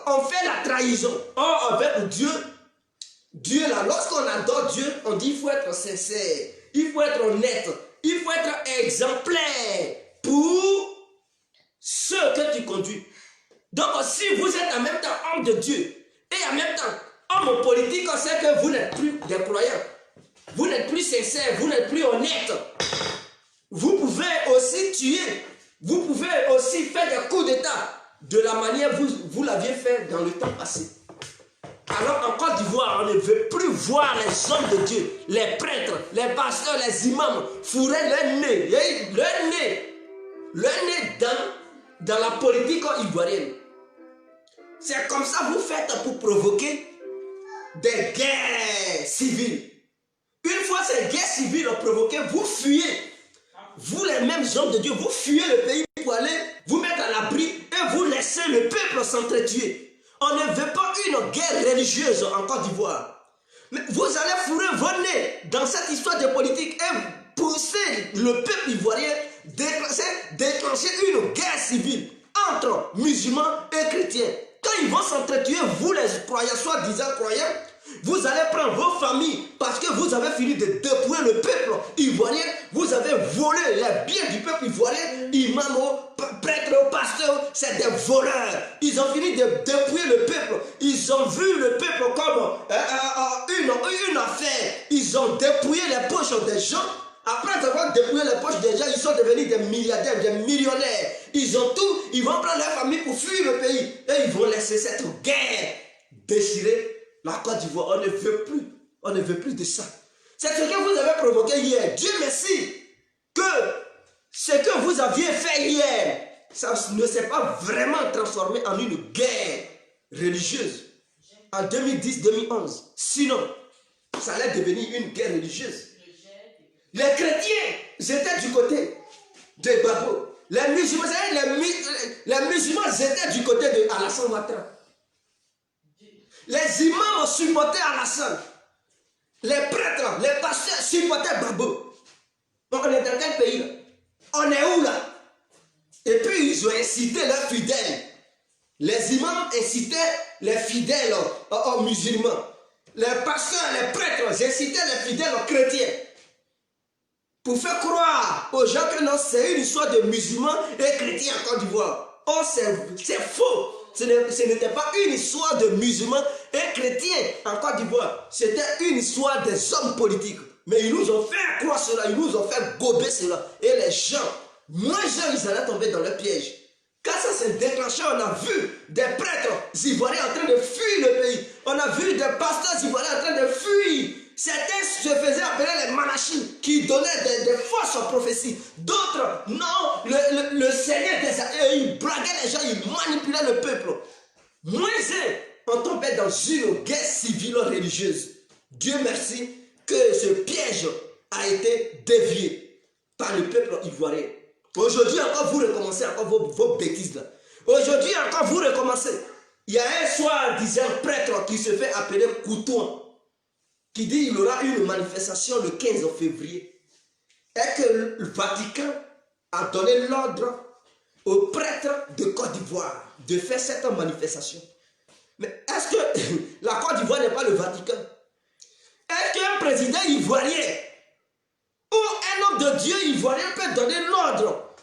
on fait la trahison. Or, avec Dieu, là, lorsqu'on adore Dieu, on dit qu'il faut être sincère, il faut être honnête, il faut être exemplaire pour ceux que tu conduis. Donc, si vous êtes en même temps homme de Dieu et en même temps homme politique, on sait que vous n'êtes plus des croyants. Vous n'êtes plus sincère, vous n'êtes plus honnête. Vous pouvez aussi tuer, vous pouvez aussi faire des coups d'État de la manière que vous l'aviez fait dans le temps passé. Alors en Côte d'Ivoire, on ne veut plus voir les hommes de Dieu, les prêtres, les pasteurs, les imams fourrer leur nez dans la politique ivoirienne. C'est comme ça que vous faites pour provoquer des guerres civiles. Une fois ces guerres civiles provoquées, vous fuyez. Vous les mêmes hommes de Dieu, vous fuyez le pays pour aller vous mettre à l'abri et vous laissez le peuple s'entretuer. On ne veut pas une guerre religieuse en Côte d'Ivoire. Mais vous allez fourrer vos nez dans cette histoire de politique et pousser le peuple ivoirien déclencher une guerre civile entre musulmans et chrétiens. Quand ils vont s'entretuer, vous les croyants, soi-disant croyants, vous allez prendre vos familles parce que vous avez fini de dépouiller le peuple ivoirien. Vous avez volé les biens du peuple ivoirien. Imams, prêtres, pasteurs, c'est des voleurs. Ils ont fini de dépouiller le peuple. Ils ont vu le peuple comme une affaire. Ils ont dépouillé les poches des gens. Après avoir dépouillé les poches des gens, ils sont devenus des milliardaires, des millionnaires. Ils ont tout. Ils vont prendre leur famille pour fuir le pays. Et ils vont laisser cette guerre déchirer la Côte d'Ivoire. On ne veut plus de ça. C'est ce que vous avez provoqué hier. Dieu merci que ce que vous aviez fait hier, ça ne s'est pas vraiment transformé en une guerre religieuse en 2010-2011. Sinon, ça allait devenir une guerre religieuse. Les chrétiens étaient du côté de Gbagbo. Les musulmans étaient du côté de Alassane Ouattara. Les imams supportaient Alassane. Les prêtres, les pasteurs supportaient Gbagbo. On est dans quel pays là? On est où là? Et puis ils ont incité leurs fidèles. Les imams incitaient les fidèles aux musulmans. Les pasteurs, les prêtres incitaient les fidèles aux chrétiens. Pour faire croire aux gens que non, c'est une histoire de musulmans et chrétiens en Côte d'Ivoire. Oh, c'est faux. Ce n'était pas une histoire de musulmans et chrétiens en Côte d'Ivoire. C'était une histoire des hommes politiques. Mais ils nous ont fait croire cela, ils nous ont fait gober cela. Et les gens, moins jeunes, ils allaient tomber dans le piège. Quand ça s'est déclenché, on a vu des prêtres ivoiriens en train de fuir le pays. On a vu des pasteurs ivoiriens en train de fuir. Certains se faisaient appeler les manachim qui donnaient des fausses prophéties. D'autres, non, le Seigneur ils braguaient les gens, ils manipulaient le peuple. Moins on tombait dans une guerre civile religieuse. Dieu merci que ce piège a été dévié par le peuple ivoirien. Aujourd'hui encore vous recommencez encore vos bêtises là. Aujourd'hui encore vous recommencez. Il y a un soi-disant prêtre qui se fait appeler Coutouan, qui dit qu'il y aura une manifestation le 15 février. Et que le Vatican a donné l'ordre aux prêtres de Côte d'Ivoire de faire cette manifestation. Mais est-ce que la Côte d'Ivoire n'est pas le Vatican? Est-ce qu'un président ivoirien ou un homme de Dieu ivoirien peut donner l'ordre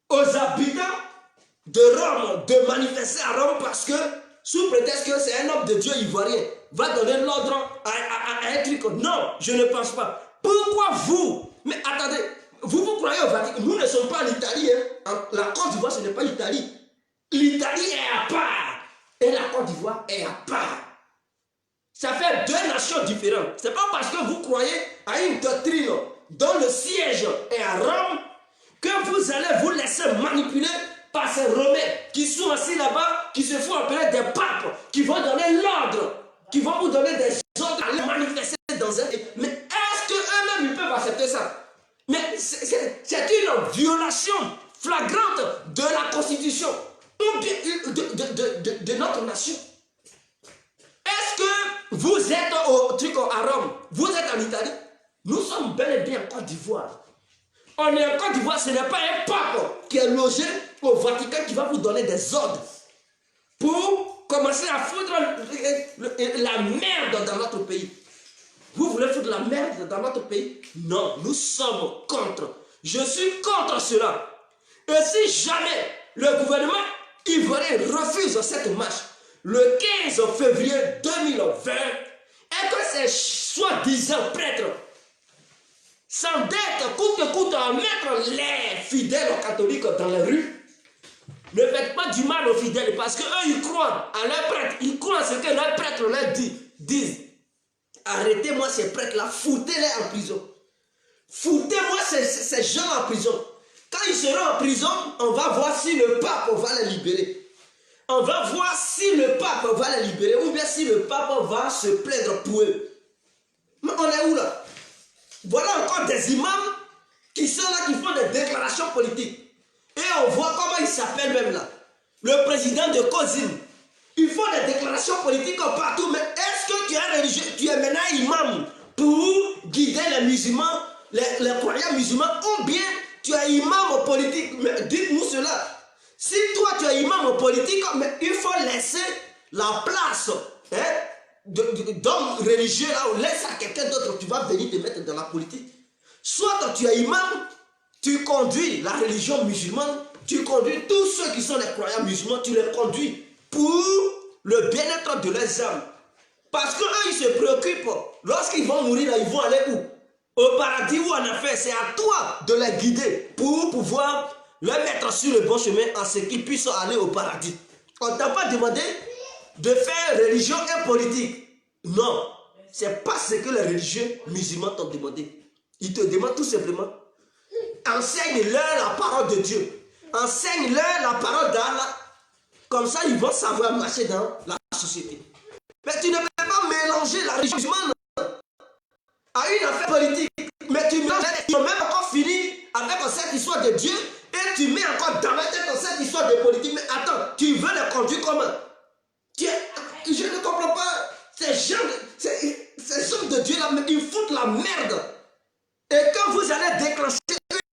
aux habitants de Rome de manifester à Rome parce que, sous prétexte que c'est un homme de Dieu ivoirien, va donner l'ordre à un truc? Non, je ne pense pas. Pourquoi vous? Mais attendez, vous croyez au Vatican? Nous ne sommes pas en Italie. Hein? La Côte d'Ivoire, ce n'est pas l'Italie. L'Italie est à part. Et la Côte d'Ivoire est à part. Ça fait deux nations différentes. Ce n'est pas parce que vous croyez à une doctrine dont le siège est à Rome que vous allez vous laisser manipuler par ces Romains qui sont assis là-bas, qui se font appeler des papes, qui vont donner l'ordre, qui vont vous donner des ordres à les manifester dans un... Mais est-ce qu'eux-mêmes ils peuvent accepter ça? Mais c'est une violation flagrante de la Constitution ou de notre nation. Est-ce que vous êtes à Rome? Vous êtes en Italie? Nous sommes bel et bien en Côte d'Ivoire. On est en Côte d'Ivoire, ce n'est pas un pape qui est logé au Vatican qui va vous donner des ordres. pour commencer à foutre la merde dans notre pays. Vous voulez foutre la merde dans notre pays? Non, nous sommes contre. Je suis contre cela. Et si jamais le gouvernement ivoirien refuse cette marche le 15 février 2020 et que ces soi-disant prêtres s'endettent coûte que coûte à mettre les fidèles catholiques dans les rues, ne faites pas du mal aux fidèles parce qu'eux ils croient à leurs prêtres, ils croient à ce que leurs prêtres leur disent. Arrêtez-moi ces prêtres-là, foutez-les en prison. Foutez-moi ces gens en prison. Quand ils seront en prison, on va voir si le pape va les libérer. On va voir si le pape va les libérer ou bien si le pape va se plaindre pour eux. Mais on est où là? Voilà encore des imams qui sont là, qui font des déclarations politiques. Et on voit comment ils s'appellent même là. Le président de COSIM. Ils font des déclarations politiques partout. Mais est-ce que tu es religieux? Tu es maintenant imam pour guider les musulmans, les croyants musulmans, ou bien tu es imam politique? Dites-nous cela. Si toi tu es imam politique, mais il faut laisser la place d'homme religieux là, ou laisse à quelqu'un d'autre, tu vas venir te mettre dans la politique. Soit tu es imam, tu conduis la religion musulmane, tu conduis tous ceux qui sont les croyants musulmans, tu les conduis pour le bien-être de leurs âmes. Parce qu'eux, ils se préoccupent. Lorsqu'ils vont mourir, là, ils vont aller où? Au paradis ou en enfer. C'est à toi de les guider pour pouvoir les mettre sur le bon chemin en ce qu'ils puissent aller au paradis. On ne t'a pas demandé de faire religion et politique. Non. Ce n'est pas ce que les religieux musulmans t'ont demandé. Ils te demandent tout simplement, enseigne-leur la parole de Dieu. Enseigne-leur la parole d'Allah. Comme ça, ils vont savoir marcher dans la société. Mais tu ne peux pas mélanger la religion musulmane à une affaire politique. Mais tu mélanges, ils ont même encore fini avec cette histoire de Dieu et tu mets encore dans la tête cette histoire de politique. Mais attends, tu veux les conduire comment? Je ne comprends pas. Ces gens de Dieu là, ils foutent la merde. Et quand vous allez déclencher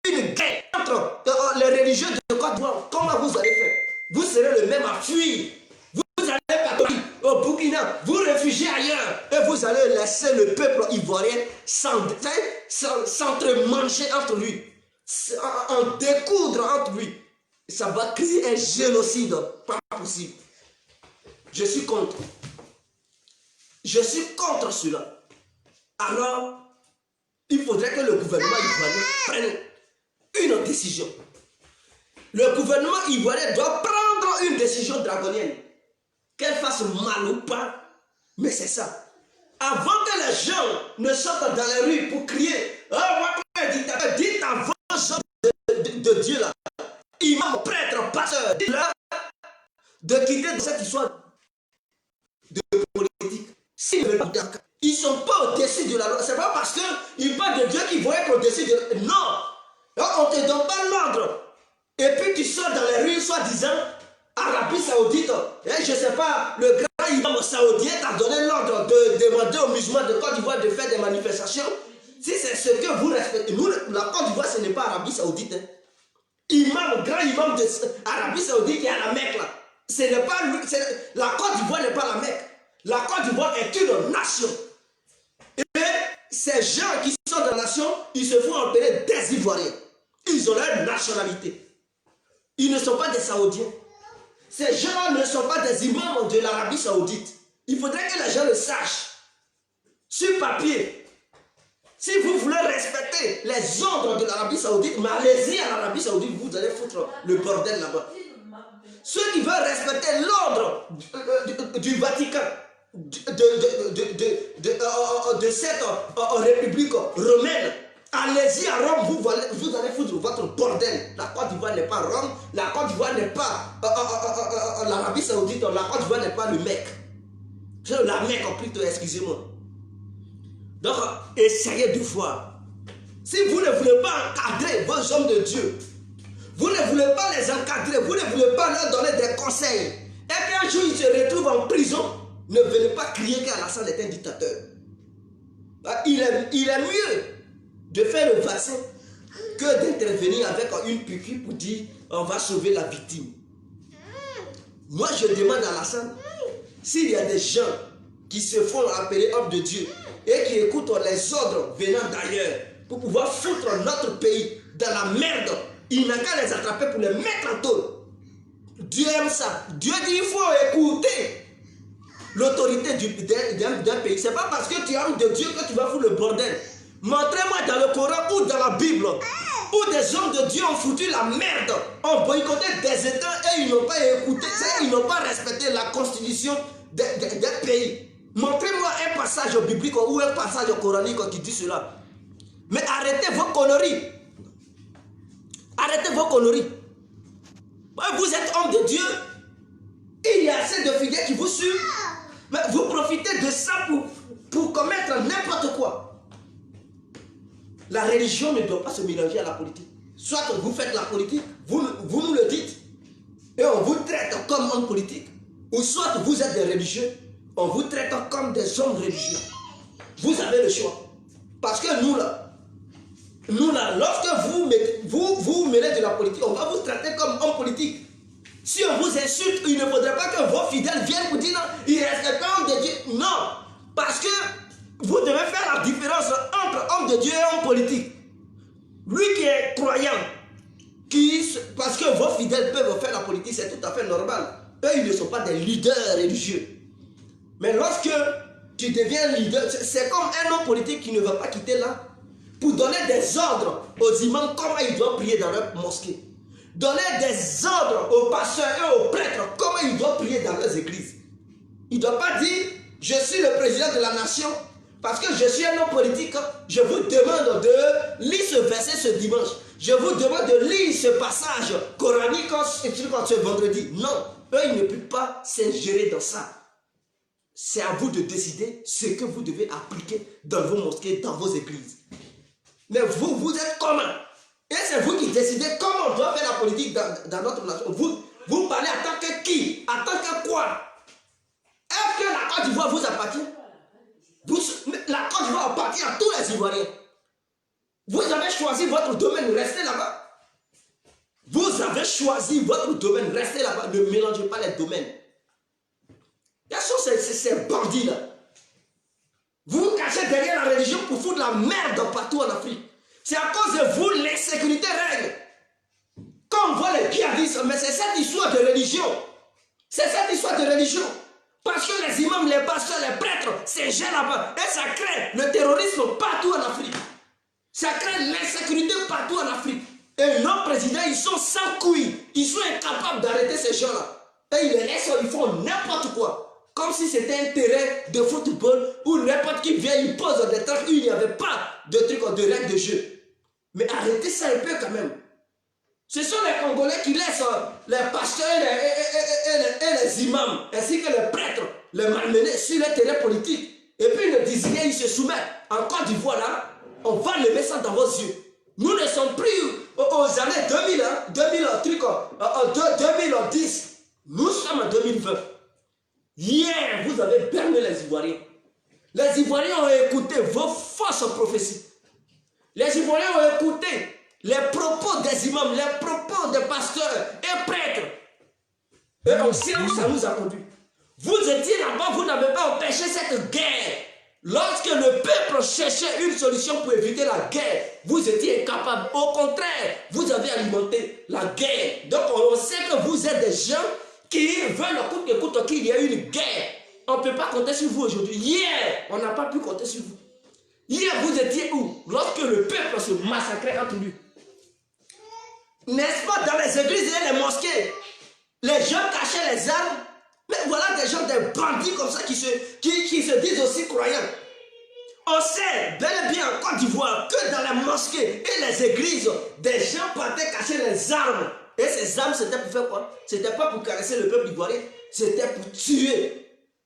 une guerre entre les religieux de Côte d'Ivoire, comment vous allez faire? Vous serez le même à fuir. Vous allez partir au Burkina, vous réfugiez ailleurs et vous allez laisser le peuple ivoirien s'entre-manger entre lui, en découdre entre lui. Ça va créer un génocide, pas possible. Je suis contre. Je suis contre cela. Alors, il faudrait que le gouvernement ivoirien prenne une décision. Le gouvernement ivoirien doit prendre une décision draconienne. Qu'elle fasse mal ou pas, mais c'est ça. Avant que les gens ne sortent dans les rues pour crier, oh, votre dictateur, dites à vos gens de Dieu là, imam, prêtre, pasteur, dites-leur de quitter cette histoire de politique. S'ils ne veulent pas, ils ne sont pas au-dessus de la loi. Ce n'est pas parce qu'ils parlent de Dieu qu'ils vont être au-dessus de la loi. Non. On ne te donne pas l'ordre. Et puis tu sors dans les rues, soi-disant, Arabie Saoudite, et je ne sais pas, le grand imam saoudien t'a donné l'ordre de demander aux musulmans de Côte d'Ivoire de faire des manifestations. Si c'est ce que vous respectez, nous, la Côte d'Ivoire, ce n'est pas Arabie Saoudite. Imam, grand imam de Arabie Saoudite qui est à la Mecque là. Ce n'est pas lui, la Côte d'Ivoire n'est pas la Mecque. La Côte d'Ivoire est une nation. Et ces gens qui sont dans la nation, ils se font appeler des Ivoiriens. Ils ont leur nationalité. Ils ne sont pas des Saoudiens. Ces gens-là ne sont pas des imams de l'Arabie Saoudite. Il faudrait que les gens le sachent. Sur papier. Si vous voulez respecter les ordres de l'Arabie Saoudite, mais allez-y à l'Arabie Saoudite, vous allez foutre le bordel là-bas. Ceux qui veulent respecter l'ordre du Vatican, de cette république romaine, allez-y à Rome, vous allez foutre votre bordel. La Côte d'Ivoire n'est pas Rome, la Côte d'Ivoire n'est pas l'Arabie Saoudite, la Côte d'Ivoire n'est pas le Mecque. La Mecque plutôt, excusez-moi. Donc, essayez de voir. Si vous ne voulez pas encadrer vos hommes de Dieu, vous ne voulez pas les encadrer, vous ne voulez pas leur donner des conseils, et qu'un jour ils se retrouvent en prison, ne venez pas crier qu'Alassane est un dictateur. Il est mieux de faire le vaccin que d'intervenir avec une piqûre pour dire on va sauver la victime. Moi, je demande à Alassane, s'il y a des gens qui se font appeler hommes de Dieu et qui écoutent les ordres venant d'ailleurs pour pouvoir foutre notre pays dans la merde, il n'a qu'à les attraper pour les mettre en taule. Dieu aime ça. Dieu dit il faut écouter l'autorité d'un pays. Ce n'est pas parce que tu es homme de Dieu que tu vas foutre le bordel. Montrez-moi dans le Coran ou dans la Bible où des hommes de Dieu ont foutu la merde, ont boycotté des États et ils n'ont pas écouté, ils n'ont pas respecté la constitution d'un pays. Montrez-moi un passage biblique ou un passage coranique qui dit cela. Mais arrêtez vos conneries. Arrêtez vos conneries. Vous êtes homme de Dieu. Il y a assez de fidèles qui vous suivent. Mais vous profitez de ça pour commettre n'importe quoi. La religion ne doit pas se mélanger à la politique. Soit vous faites la politique, vous nous le dites, et on vous traite comme homme politique. Ou soit vous êtes des religieux, on vous traite comme des hommes religieux. Vous avez le choix. Parce que nous là, lorsque vous mêlez de la politique, on va vous traiter comme homme politique. Si on vous insulte, il ne faudrait pas que vos fidèles viennent vous dire non, il ne reste pas homme de Dieu. Non, parce que vous devez faire la différence entre homme de Dieu et homme politique. Lui qui est croyant, parce que vos fidèles peuvent faire la politique, c'est tout à fait normal. Eux, ils ne sont pas des leaders religieux. Mais lorsque tu deviens leader, c'est comme un homme politique qui ne va pas quitter là pour donner des ordres aux imams comment ils doivent prier dans leur mosquée. Donner des ordres aux pasteurs et aux prêtres comment ils doivent prier dans leurs églises. Il ne doit pas dire, je suis le président de la nation, parce que je suis un homme politique, je vous demande de lire ce verset ce dimanche. Je vous demande de lire ce passage coranique ce vendredi. Non, eux, ils ne peuvent pas s'ingérer dans ça. C'est à vous de décider ce que vous devez appliquer dans vos mosquées, dans vos églises. Mais vous êtes commun. Et c'est vous qui décidez comment on doit faire la politique dans notre nation. Vous parlez en tant que qui? En tant que quoi? Est-ce que la Côte d'Ivoire vous appartient? La Côte d'Ivoire appartient à tous les Ivoiriens. Vous avez choisi votre domaine, restez là-bas. Vous avez choisi votre domaine, restez là-bas. Ne mélangez pas les domaines. Quels sont ces bandits-là? Vous vous cachez derrière la religion pour foutre la merde partout en Afrique. C'est à cause de vous l'insécurité règne. Comme voit les djihadistes, mais c'est cette histoire de religion. C'est cette histoire de religion. Parce que les imams, les pasteurs, les prêtres s'ingèrent là-bas. Et ça crée le terrorisme partout en Afrique. Ça crée l'insécurité partout en Afrique. Et nos présidents, ils sont sans couilles. Ils sont incapables d'arrêter ces gens-là. Et ils les laissent, ils font n'importe quoi. Comme si c'était un terrain de football où n'importe qui vient, il pose des trucs où il n'y avait pas de trucs, de règles de jeu. Mais arrêtez ça un peu quand même. Ce sont les Congolais qui laissent les pasteurs et les imams, ainsi que les prêtres, les malmenés sur les terrains politiques. Et puis ils ne disent rien, ils se soumettent. En Côte d'Ivoire, là, on va lever ça dans vos yeux. Nous ne sommes plus aux années 2000, 2010. Nous sommes en 2020. Hier, vous avez berné les Ivoiriens. Les Ivoiriens ont écouté vos fausses prophéties. Les Ivoiriens ont écouté les propos des imams, les propos des pasteurs et prêtres. Et on sait où ça nous a conduit. Vous étiez là-bas, vous n'avez pas empêché cette guerre. Lorsque le peuple cherchait une solution pour éviter la guerre, vous étiez incapable. Au contraire, vous avez alimenté la guerre. Donc on sait que vous êtes des gens qui veulent écoute qu'il y a une guerre. On ne peut pas compter sur vous aujourd'hui. Hier, on n'a pas pu compter sur vous. Hier, vous étiez où? Lorsque le peuple se massacrait entre lui. N'est-ce pas dans les églises et les mosquées? Les gens cachaient les armes. Mais voilà des gens, des bandits comme ça qui se disent aussi croyants. On sait bel et bien en Côte d'Ivoire que dans les mosquées et les églises, des gens partaient cacher les armes. Et ces armes, c'était pour faire quoi? C'était pas pour caresser le peuple ivoirien, c'était pour tuer.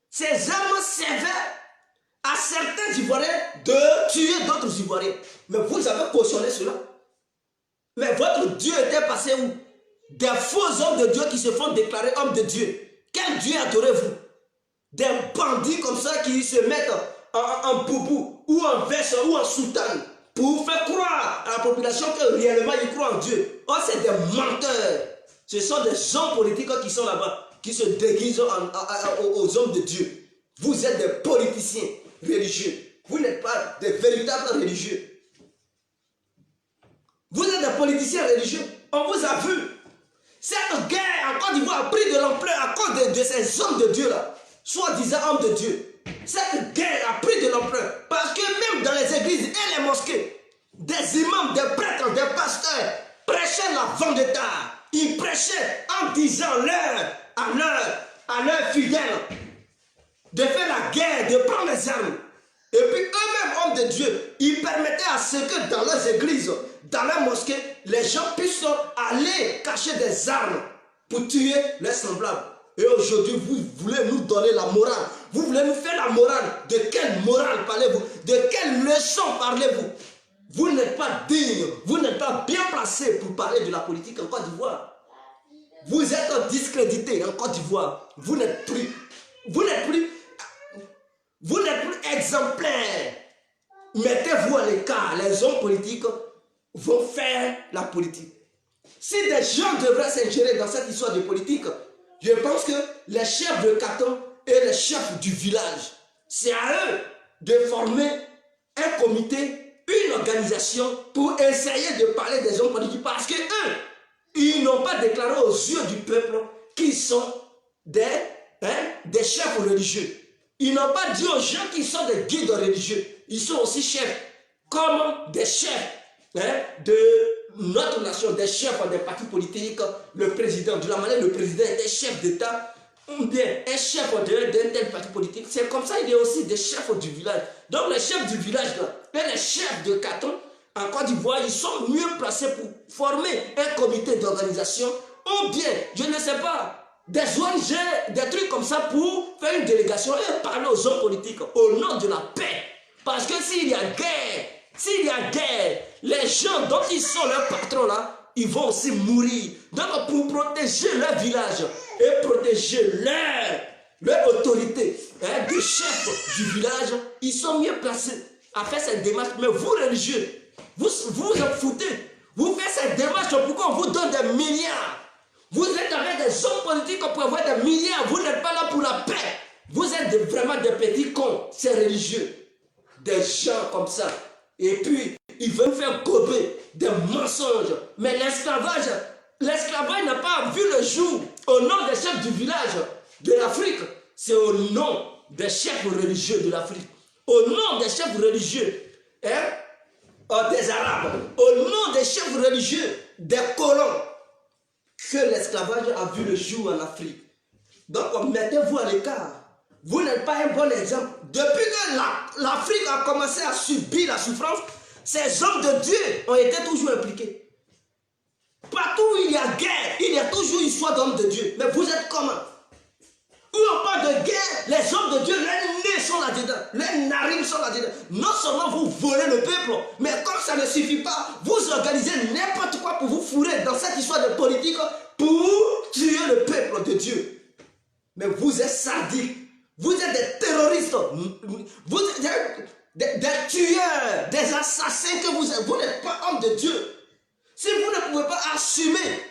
Ces armes servaient à certains Ivoiriens de tuer d'autres Ivoiriens. Mais vous avez cautionné cela. Mais votre Dieu était passé où? Des faux hommes de Dieu qui se font déclarer hommes de Dieu. Quel Dieu adorez-vous? Des bandits comme ça qui se mettent en boubou ou en veste ou en soutane pour faire croire à la population que réellement ils croient en Dieu. Oh, c'est des menteurs. Ce sont des gens politiques qui sont là-bas, qui se déguisent aux hommes de Dieu. Vous êtes des politiciens religieux. Vous n'êtes pas des véritables religieux. Vous êtes des politiciens religieux. On vous a vu. Cette guerre en Côte d'Ivoire a pris de l'ampleur à cause de ces hommes de Dieu là, soi-disant hommes de Dieu. Cette guerre a pris de l'ampleur parce que même dans les églises et les mosquées, des imams, des prêtres, des pasteurs prêchaient la vendetta. Ils prêchaient en disant à leurs fidèles de faire la guerre, de prendre les armes. Et puis eux-mêmes, hommes de Dieu, ils permettaient à ce que dans leurs églises, dans leurs mosquées, les gens puissent aller cacher des armes pour tuer leurs semblables. Et aujourd'hui, vous voulez nous donner la morale. Vous voulez nous faire la morale. De quelle morale parlez-vous? De quelle leçon parlez-vous? Vous n'êtes pas digne, vous n'êtes pas bien placé pour parler de la politique en Côte d'Ivoire. Vous êtes discrédité en Côte d'Ivoire. Vous n'êtes plus exemplaire. Mettez-vous à l'écart. Les hommes politiques vont faire la politique. Si des gens devraient s'ingérer dans cette histoire de politique, je pense que les chefs de canton et les chefs du village, c'est à eux de former un comité, une organisation pour essayer de parler des hommes politiques. Parce que eux, ils n'ont pas déclaré aux yeux du peuple qu'ils sont des chefs religieux. Ils n'ont pas dit aux gens qu'ils sont des guides religieux. Ils sont aussi chefs, comme des chefs de notre nation, des chefs des partis politiques, le président, de la manière le président est chef d'État, ou bien un chef d'un tel parti politique. C'est comme ça, il y a aussi des chefs du village. Donc les chefs du village là, et les chefs de canton, en Côte d'Ivoire, ils sont mieux placés pour former un comité d'organisation, ou bien, je ne sais pas, des ONG, des trucs comme ça pour faire une délégation et parler aux hommes politiques au nom de la paix. Parce que s'il y a guerre, les gens dont ils sont leurs patrons là, ils vont aussi mourir. Donc pour protéger leur village et protéger leur autorité, des chefs du village, ils sont mieux placés à faire cette démarche. Mais vous religieux, vous en foutez. Vous faites cette démarche pourquoi on vous donne des milliards. Vous êtes avec des hommes politiques pour avoir des milliards. Vous n'êtes pas là pour la paix. Vous êtes vraiment des petits cons. C'est religieux. Des gens comme ça. Et puis, ils veulent faire gober des mensonges. Mais l'esclavage n'a pas vu le jour au nom des chefs du village de l'Afrique. C'est au nom des chefs religieux de l'Afrique. Au nom des chefs religieux des Arabes. Au nom des chefs religieux des colons. Que l'esclavage a vu le jour en Afrique. Donc, mettez-vous à l'écart. Vous n'êtes pas un bon exemple. Depuis que l'Afrique a commencé à subir la souffrance, ces hommes de Dieu ont été toujours impliqués. Partout où il y a guerre, il y a toujours une histoire d'hommes de Dieu. Mais vous êtes comment? Où on parle de guerre, les hommes de Dieu, les nez sont là-dedans, les narines sont là-dedans. Non seulement vous volez le peuple, mais comme ça ne suffit pas, vous organisez n'importe quoi pour vous fourrer dans cette histoire de politique pour tuer le peuple de Dieu. Mais vous êtes sadiques, vous êtes des terroristes, vous êtes des tueurs, des assassins que vous êtes. Vous n'êtes pas hommes de Dieu. Si vous ne pouvez pas assumer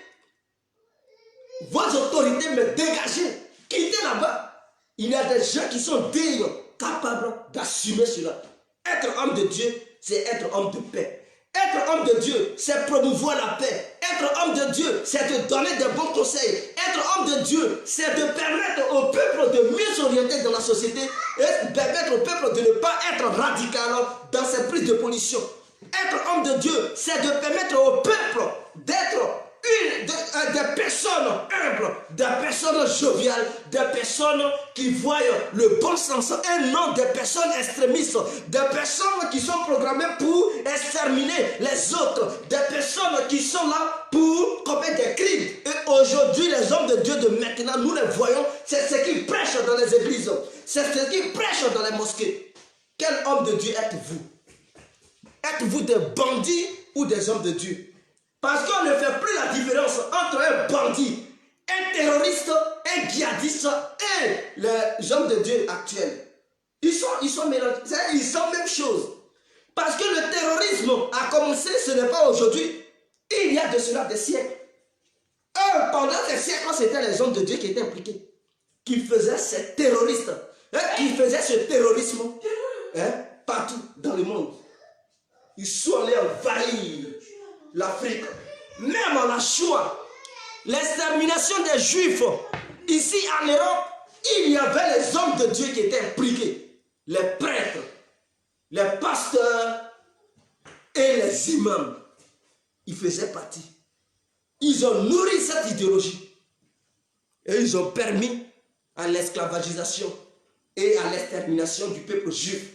vos autorités, mais dégagez. Quittez là-bas. Il y a des gens qui sont dignes, capables d'assumer cela. Être homme de Dieu, c'est être homme de paix. Être homme de Dieu, c'est promouvoir la paix. Être homme de Dieu, c'est de donner des bons conseils. Être homme de Dieu, c'est de permettre au peuple de mieux s'orienter dans la société et permettre au peuple de ne pas être radical dans ses prises de position. Être homme de Dieu, c'est de permettre au peuple d'être des personnes humbles, des personnes joviales, des personnes qui voient le bon sens et non des personnes extrémistes, des personnes qui sont programmées pour exterminer les autres, des personnes qui sont là pour commettre des crimes. Et aujourd'hui, les hommes de Dieu de maintenant, nous les voyons, c'est ce qu'ils prêchent dans les églises, c'est ce qu'ils prêchent dans les mosquées. Quel homme de Dieu êtes-vous? Êtes-vous des bandits ou des hommes de Dieu? Parce qu'on ne fait plus la différence entre un bandit, un terroriste, un djihadiste et les hommes de Dieu actuels. Ils sont mélangés, ils sont même chose. Parce que le terrorisme a commencé, ce n'est pas aujourd'hui. Il y a de cela des siècles. que pendant ces siècles, c'était les hommes de Dieu qui étaient impliqués, qui faisaient ces terroristes, qui faisaient ce terrorisme partout dans le monde. Ils sont allés envahir l'Afrique. Même en Shoah, l'extermination des Juifs, ici en Europe, il y avait les hommes de Dieu qui étaient impliqués. Les prêtres, les pasteurs et les imams. Ils faisaient partie. Ils ont nourri cette idéologie. Et ils ont permis à l'esclavagisation et à l'extermination du peuple juif.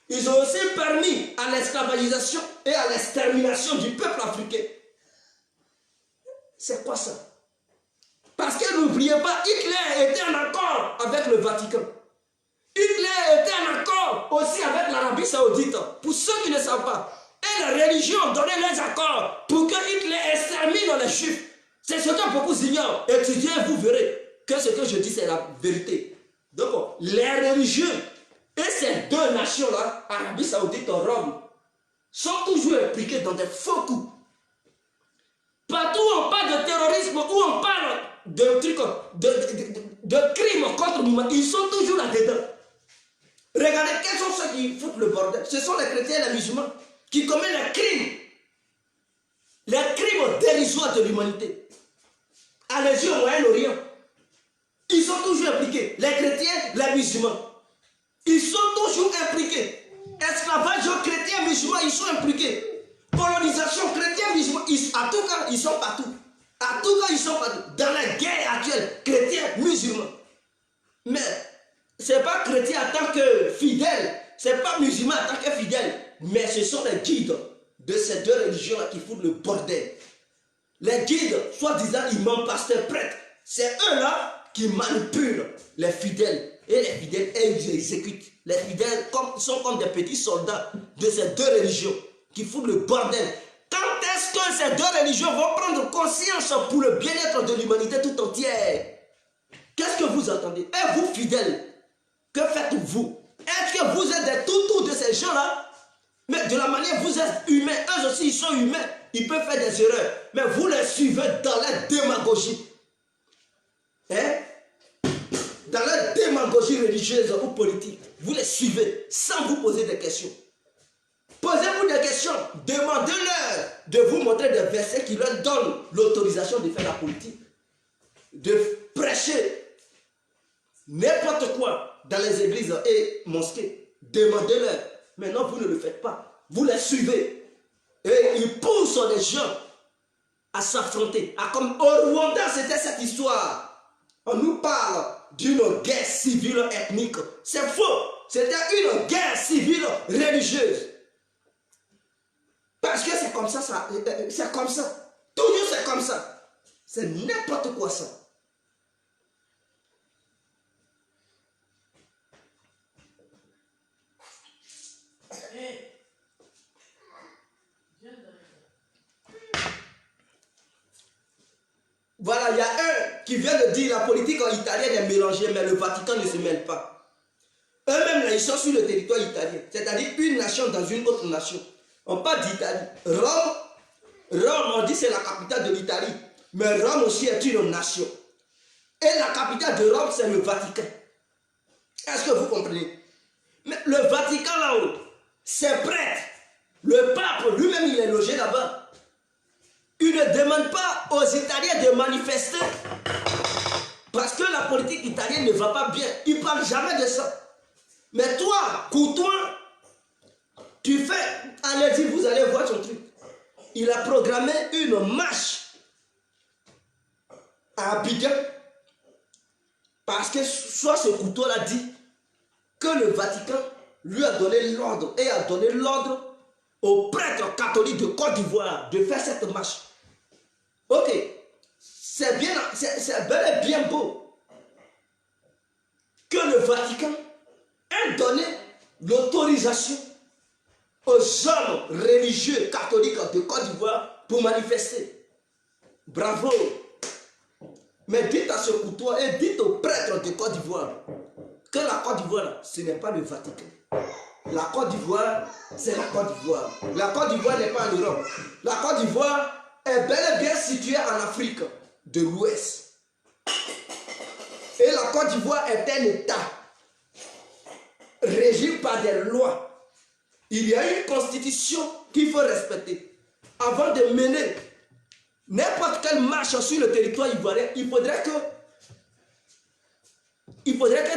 Ils ont aussi permis à l'esclavagisation et à l'extermination du peuple africain. C'est quoi ça? Parce que n'oubliez pas, Hitler était en accord avec le Vatican. Hitler était en accord aussi avec l'Arabie Saoudite. Pour ceux qui ne savent pas. Et les religions donnaient leurs accords pour que Hitler extermine les Juifs. C'est ce que beaucoup ignorent. Étudiez, vous verrez que ce que je dis, c'est la vérité. Donc, les religieux et ces deux nations-là, Arabie Saoudite et Rome, sont toujours impliqués dans des faux coups. Partout où on parle de terrorisme, où on parle de trucs, de crimes contre l'humanité, ils sont toujours là-dedans. Regardez, quels sont ceux qui foutent le bordel? Ce sont les chrétiens et les musulmans qui commettent les crimes dérisoires de l'humanité. Allez-y au Moyen-Orient. Ils sont toujours impliqués. Les chrétiens, les musulmans. Ils sont toujours impliqués. Esclavage chrétien, musulman, ils sont impliqués. Colonisation chrétien, musulman, à tout cas, ils sont partout. À tout cas, ils sont partout. Dans la guerre actuelle, chrétien, musulman. Mais ce n'est pas chrétien en tant que fidèle. Ce n'est pas musulman en tant que fidèle. Mais ce sont les guides de ces deux religions-là qui foutent le bordel. Les guides, soi-disant imams, pasteurs, prêtres, c'est eux-là qui manipulent les fidèles. Et les fidèles, ils exécutent. Les fidèles sont comme des petits soldats de ces deux religions qui foutent le bordel. Quand est-ce que ces deux religions vont prendre conscience pour le bien-être de l'humanité tout entière? Qu'est-ce que vous entendez? Et vous, fidèles, que faites-vous? Est-ce que vous êtes des toutous de ces gens-là? Mais de la manière, vous êtes humains, eux aussi, ils sont humains. Ils peuvent faire des erreurs. Mais vous les suivez dans la démagogie. Hein? Dans la démagogie religieuse ou politique. Vous les suivez sans vous poser des questions. Posez-vous des questions. Demandez-leur de vous montrer des versets qui leur donnent l'autorisation de faire la politique. De prêcher n'importe quoi dans les églises et mosquées. Demandez-leur. Maintenant, vous ne le faites pas. Vous les suivez. Et ils poussent les gens à s'affronter. Comme au Rwanda, c'était cette histoire. On nous parle d'une guerre civile ethnique. C'est faux. C'était une guerre civile religieuse. Parce que c'est comme ça, c'est comme ça. Toujours c'est comme ça. C'est n'importe quoi ça. Voilà, il y a un qui vient de dire la politique italienne est mélangée, mais le Vatican ne se mêle pas. Eux-mêmes, là, ils sont sur le territoire italien, c'est-à-dire une nation dans une autre nation. On parle d'Italie. Rome, on dit c'est la capitale de l'Italie, mais Rome aussi est une nation. Et la capitale de Rome, c'est le Vatican. Est-ce que vous comprenez? Mais le Vatican là-haut, c'est prêtre. Le pape lui-même, il est logé là-bas. Il ne demande pas aux Italiens de manifester parce que la politique italienne ne va pas bien. Il ne parle jamais de ça. Mais toi, Courtois, tu fais, allez-y, vous allez voir son truc. Il a programmé une marche à Abidjan parce que soit ce Courtois-là dit que le Vatican lui a donné l'ordre et a donné l'ordre aux prêtres catholiques de Côte d'Ivoire de faire cette marche. Ok, c'est bel et bien beau que le Vatican ait donné l'autorisation aux hommes religieux catholiques de Côte d'Ivoire pour manifester. Bravo. Mais dites à ce Courtois et dites aux prêtres de Côte d'Ivoire que la Côte d'Ivoire, ce n'est pas le Vatican. La Côte d'Ivoire, c'est la Côte d'Ivoire. La Côte d'Ivoire n'est pas en Europe. La Côte d'Ivoire est bel et bien située en Afrique, de l'Ouest. Et la Côte d'Ivoire est un État régi par des lois. Il y a une constitution qu'il faut respecter. Avant de mener n'importe quelle marche sur le territoire ivoirien, il faudrait que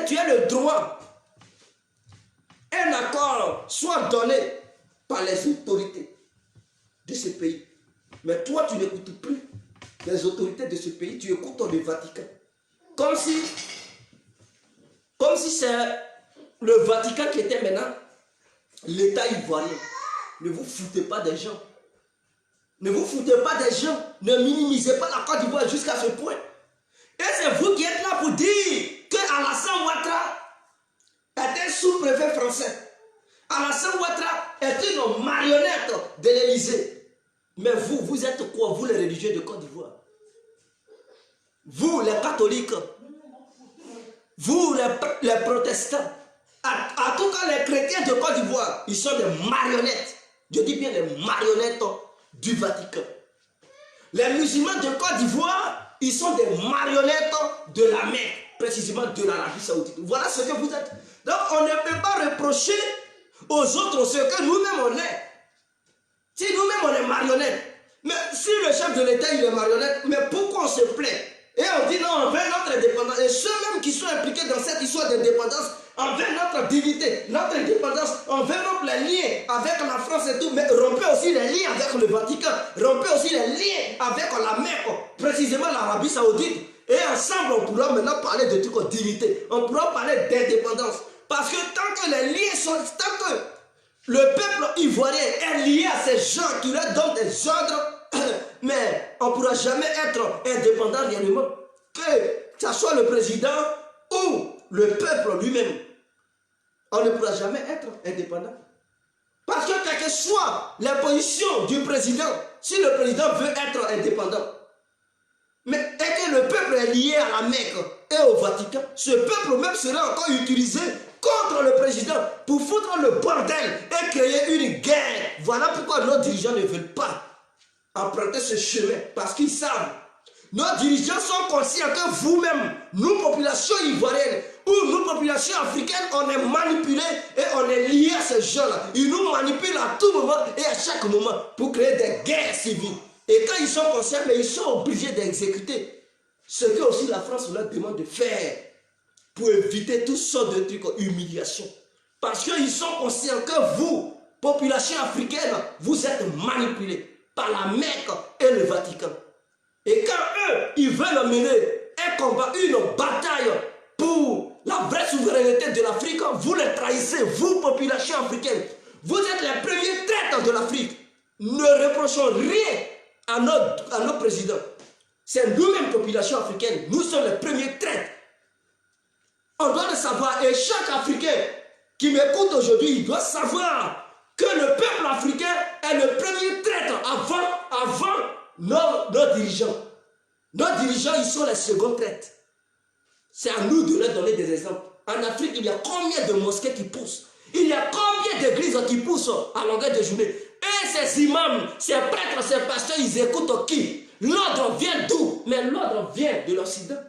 tu aies le droit. Un accord soit donné par les autorités de ce pays. Mais toi, tu n'écoutes plus les autorités de ce pays, tu écoutes le Vatican. Comme si c'est le Vatican qui était maintenant l'État ivoirien. Ne vous foutez pas des gens. Ne vous foutez pas des gens. Ne minimisez pas la Côte d'Ivoire jusqu'à ce point. Et c'est vous qui êtes là pour dire que Alassane Ouattara est un sous-préfet français. Alassane Ouattara est une marionnette de l'Élysée. Mais vous êtes quoi? Vous les religieux de Côte d'Ivoire. Vous les catholiques. Vous les protestants. En tout cas les chrétiens de Côte d'Ivoire, ils sont des marionnettes. Je dis bien les marionnettes du Vatican. Les musulmans de Côte d'Ivoire, ils sont des marionnettes de la Mecque, précisément de l'Arabie Saoudite. Voilà ce que vous êtes. Donc on ne peut pas reprocher aux autres ce que nous-mêmes on est. Si nous-mêmes on est marionnettes, mais si le chef de l'État il est marionnette, mais pourquoi on se plaît? Et on dit non, on veut notre indépendance. Et ceux-mêmes qui sont impliqués dans cette histoire d'indépendance, on veut notre dignité, notre indépendance, on veut notre lien avec la France et tout, mais rompez aussi les liens avec le Vatican, rompez aussi les liens avec la Mecque, précisément l'Arabie Saoudite. Et ensemble, on pourra maintenant parler de toute dignité, on pourra parler d'indépendance. Parce que tant que les liens sont, tant que le peuple ivoirien est lié à ces gens qui leur donnent des ordres, mais on ne pourra jamais être indépendant réellement. Que ce soit le président ou le peuple lui-même, on ne pourra jamais être indépendant. Parce que quelle que soit la position du président, si le président veut être indépendant, mais et que le peuple est lié à la Mecque et au Vatican, ce peuple même sera encore utilisé contre le président pour foutre le bordel et créer une guerre. Voilà pourquoi nos dirigeants ne veulent pas emprunter ce chemin, parce qu'ils savent. Nos dirigeants sont conscients que vous-même, nous, population ivoirienne, ou nous, population africaine, on est manipulés et on est liés à ces gens-là. Ils nous manipulent à tout moment et à chaque moment pour créer des guerres civiles. Et quand ils sont conscients, mais ils sont obligés d'exécuter ce que aussi la France leur demande de faire pour éviter toutes sortes de trucs, humiliation. Parce qu'ils sont conscients que vous, population africaine, vous êtes manipulés par la Mecque et le Vatican. Et quand eux, ils veulent mener un combat, une bataille pour la vraie souveraineté de l'Afrique, vous les trahissez, vous, population africaine. Vous êtes les premiers traîtres de l'Afrique. Ne reprochons rien à nos présidents. C'est nous-mêmes, population africaine, nous sommes les premiers traîtres. On doit le savoir, et chaque Africain qui m'écoute aujourd'hui, il doit savoir que le peuple africain est le premier traître avant nos dirigeants. Nos dirigeants, ils sont les seconds traîtres. C'est à nous de leur donner des exemples. En Afrique, il y a combien de mosquées qui poussent? Il y a combien d'églises qui poussent à longueur de journée? Et ces imams, ces prêtres, ces pasteurs, ils écoutent qui? L'ordre vient d'où? Mais l'ordre vient de l'Occident,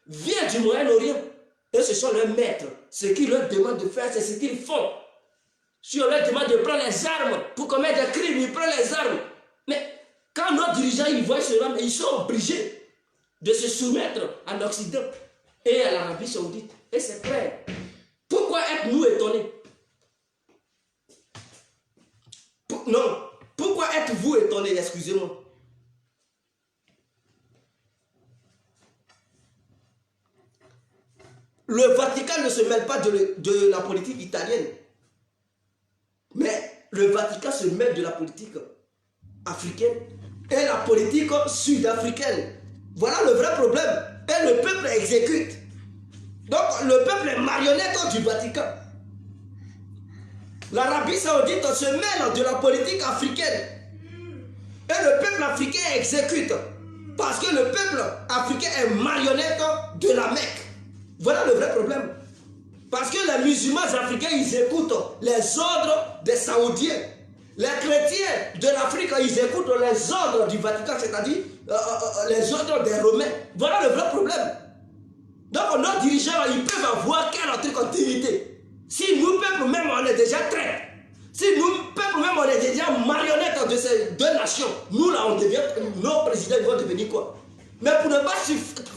vient du Moyen-Orient. Et ce sont leurs maîtres. Ce qu'ils leur demandent de faire, c'est ce qu'ils font. Si on leur demande de prendre les armes pour commettre des crimes, ils prennent les armes. Mais quand nos dirigeants ils voient cela, ils sont obligés de se soumettre à l'Occident et à l'Arabie Saoudite. Et c'est clair. Pourquoi êtes-nous étonnés? Non. Pourquoi êtes-vous étonnés? Excusez-moi. Le Vatican ne se mêle pas de la politique italienne. Mais le Vatican se mêle de la politique africaine et la politique sud-africaine. Voilà le vrai problème. Et le peuple exécute. Donc le peuple est marionnette du Vatican. L'Arabie Saoudite se mêle de la politique africaine. Et le peuple africain exécute. Parce que le peuple africain est marionnette de la Mecque. Voilà le vrai problème. Parce que les musulmans africains, ils écoutent les ordres des Saoudiens. Les chrétiens de l'Afrique, ils écoutent les ordres du Vatican, c'est-à-dire les ordres des Romains. Voilà le vrai problème. Donc nos dirigeants, ils peuvent avoir quel truc en dignité. Si nous, peuple même, on est déjà traîtres. Si nous, peuple même, on est déjà marionnettes de ces deux nations, nous là, on devient, nos présidents vont devenir quoi? Mais pour ne pas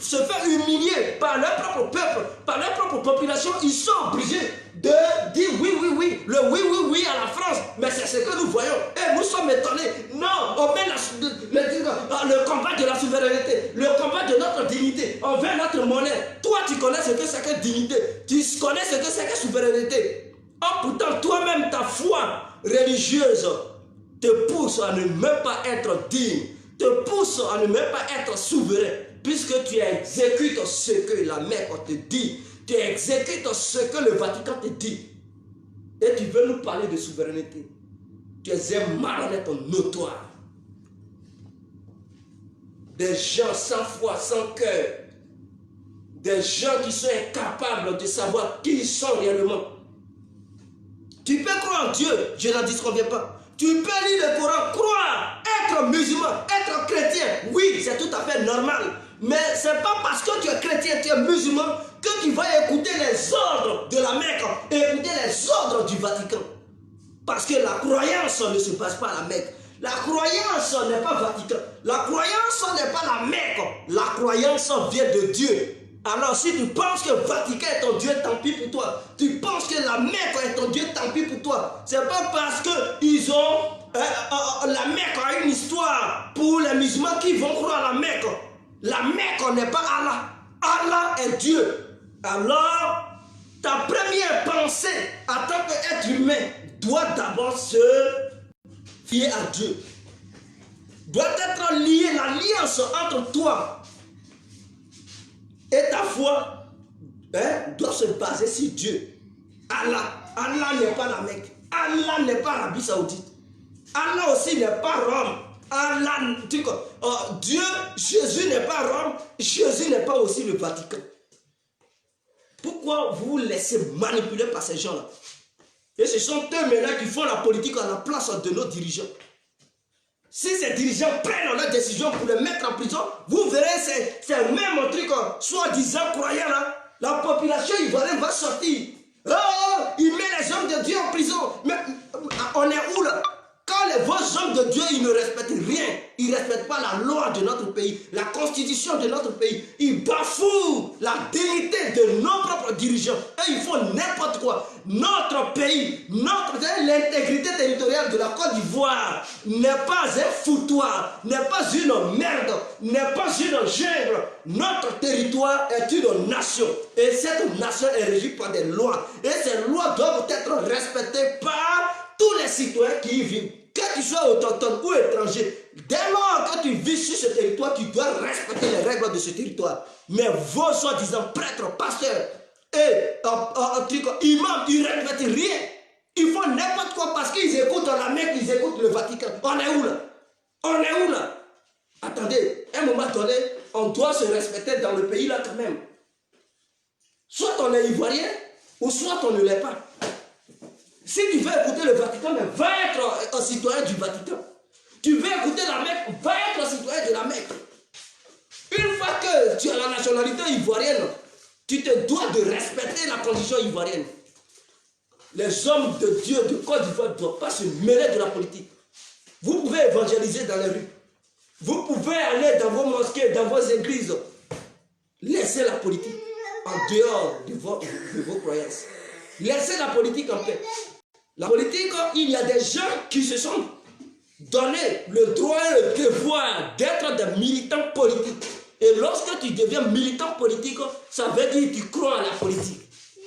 se faire humilier par leur propre peuple, par leur propre population, ils sont obligés de dire oui, le oui à la France. Mais c'est ce que nous voyons. Et nous sommes étonnés. Non, on met le combat de la souveraineté, le combat de notre dignité. On veut notre monnaie. Toi, tu connais ce que c'est que dignité. Tu connais ce que c'est que souveraineté. Oh, pourtant, toi-même, ta foi religieuse te pousse à ne même pas être digne, te pousse à ne même pas être souverain, puisque tu exécutes ce que la Mecque te dit, tu exécutes ce que le Vatican te dit, et tu veux nous parler de souveraineté. Tu es un marionnette notoire. Des gens sans foi, sans cœur, des gens qui sont incapables de savoir qui ils sont réellement. Tu peux croire en Dieu, je n'en disconviens pas. Tu peux lire le Coran, croire, être musulman, être chrétien. Oui, c'est tout à fait normal. Mais ce n'est pas parce que tu es chrétien, tu es musulman, que tu vas écouter les ordres de la Mecque, écouter les ordres du Vatican. Parce que la croyance ne se passe pas à la Mecque. La croyance n'est pas Vatican. La croyance n'est pas la Mecque. La croyance vient de Dieu. Alors si tu penses que Vatican est ton Dieu, tant pis pour toi. Tu penses que la Mecque est ton Dieu, tant pis pour toi. C'est pas parce qu'ils ont... la Mecque a une histoire pour les musulmans qui vont croire à la Mecque. La Mecque n'est pas Allah. Allah est Dieu. Alors, ta première pensée en tant qu'être humain doit d'abord se fier à Dieu. Doit être lié, l'alliance entre toi et ta foi doit se baser sur Dieu. Allah n'est pas la Mecque. Allah n'est pas l'Arabie Saoudite. Allah aussi n'est pas Rome. Allah, Dieu, Jésus n'est pas Rome. Jésus n'est pas aussi le Vatican. Pourquoi vous vous laissez manipuler par ces gens-là? Et ce sont eux maintenant qui font la politique à la place de nos dirigeants. Si ces dirigeants prennent leurs décisions pour les mettre en prison, vous verrez ces mêmes trucs, soi-disant croyants là, la population ivoirienne va sortir. Oh, il met les hommes de Dieu en prison. Mais on est où là? Quand vos hommes de Dieu, ils ne respectent rien, ils ne respectent pas la loi de notre pays, la constitution de notre pays, ils bafouent la dignité de nos propres dirigeants et ils font n'importe quoi. Notre pays, l'intégrité territoriale de la Côte d'Ivoire n'est pas un foutoir, n'est pas une merde, n'est pas une jungle. Notre territoire est une nation et cette nation est régie par des lois et ces lois doivent être respectées par tous les citoyens qui y vivent, que tu sois autochtone ou étranger, dès lors que tu vis sur ce territoire, tu dois respecter les règles de ce territoire. Mais vos soi-disant prêtres, pasteurs et imams, ils ne respectent rien. Ils font n'importe quoi parce qu'ils écoutent la Mecque, ils écoutent le Vatican. On est où là? On est où là? Attendez, à un moment donné, on doit se respecter dans le pays là quand même. Soit on est ivoirien, ou soit on ne l'est pas. Si tu veux écouter le Vatican, mais va être un citoyen du Vatican. Tu veux écouter la Mecque, va être un citoyen de la Mecque. Une fois que tu as la nationalité ivoirienne, tu te dois de respecter la condition ivoirienne. Les hommes de Dieu de Côte d'Ivoire ne doivent pas se mêler de la politique. Vous pouvez évangéliser dans les rues. Vous pouvez aller dans vos mosquées, dans vos églises. Laissez la politique en dehors de vos croyances. Laissez la politique en paix. La politique, il y a des gens qui se sont donné le droit et le devoir d'être des militants politiques. Et lorsque tu deviens militant politique, ça veut dire que tu crois à la politique.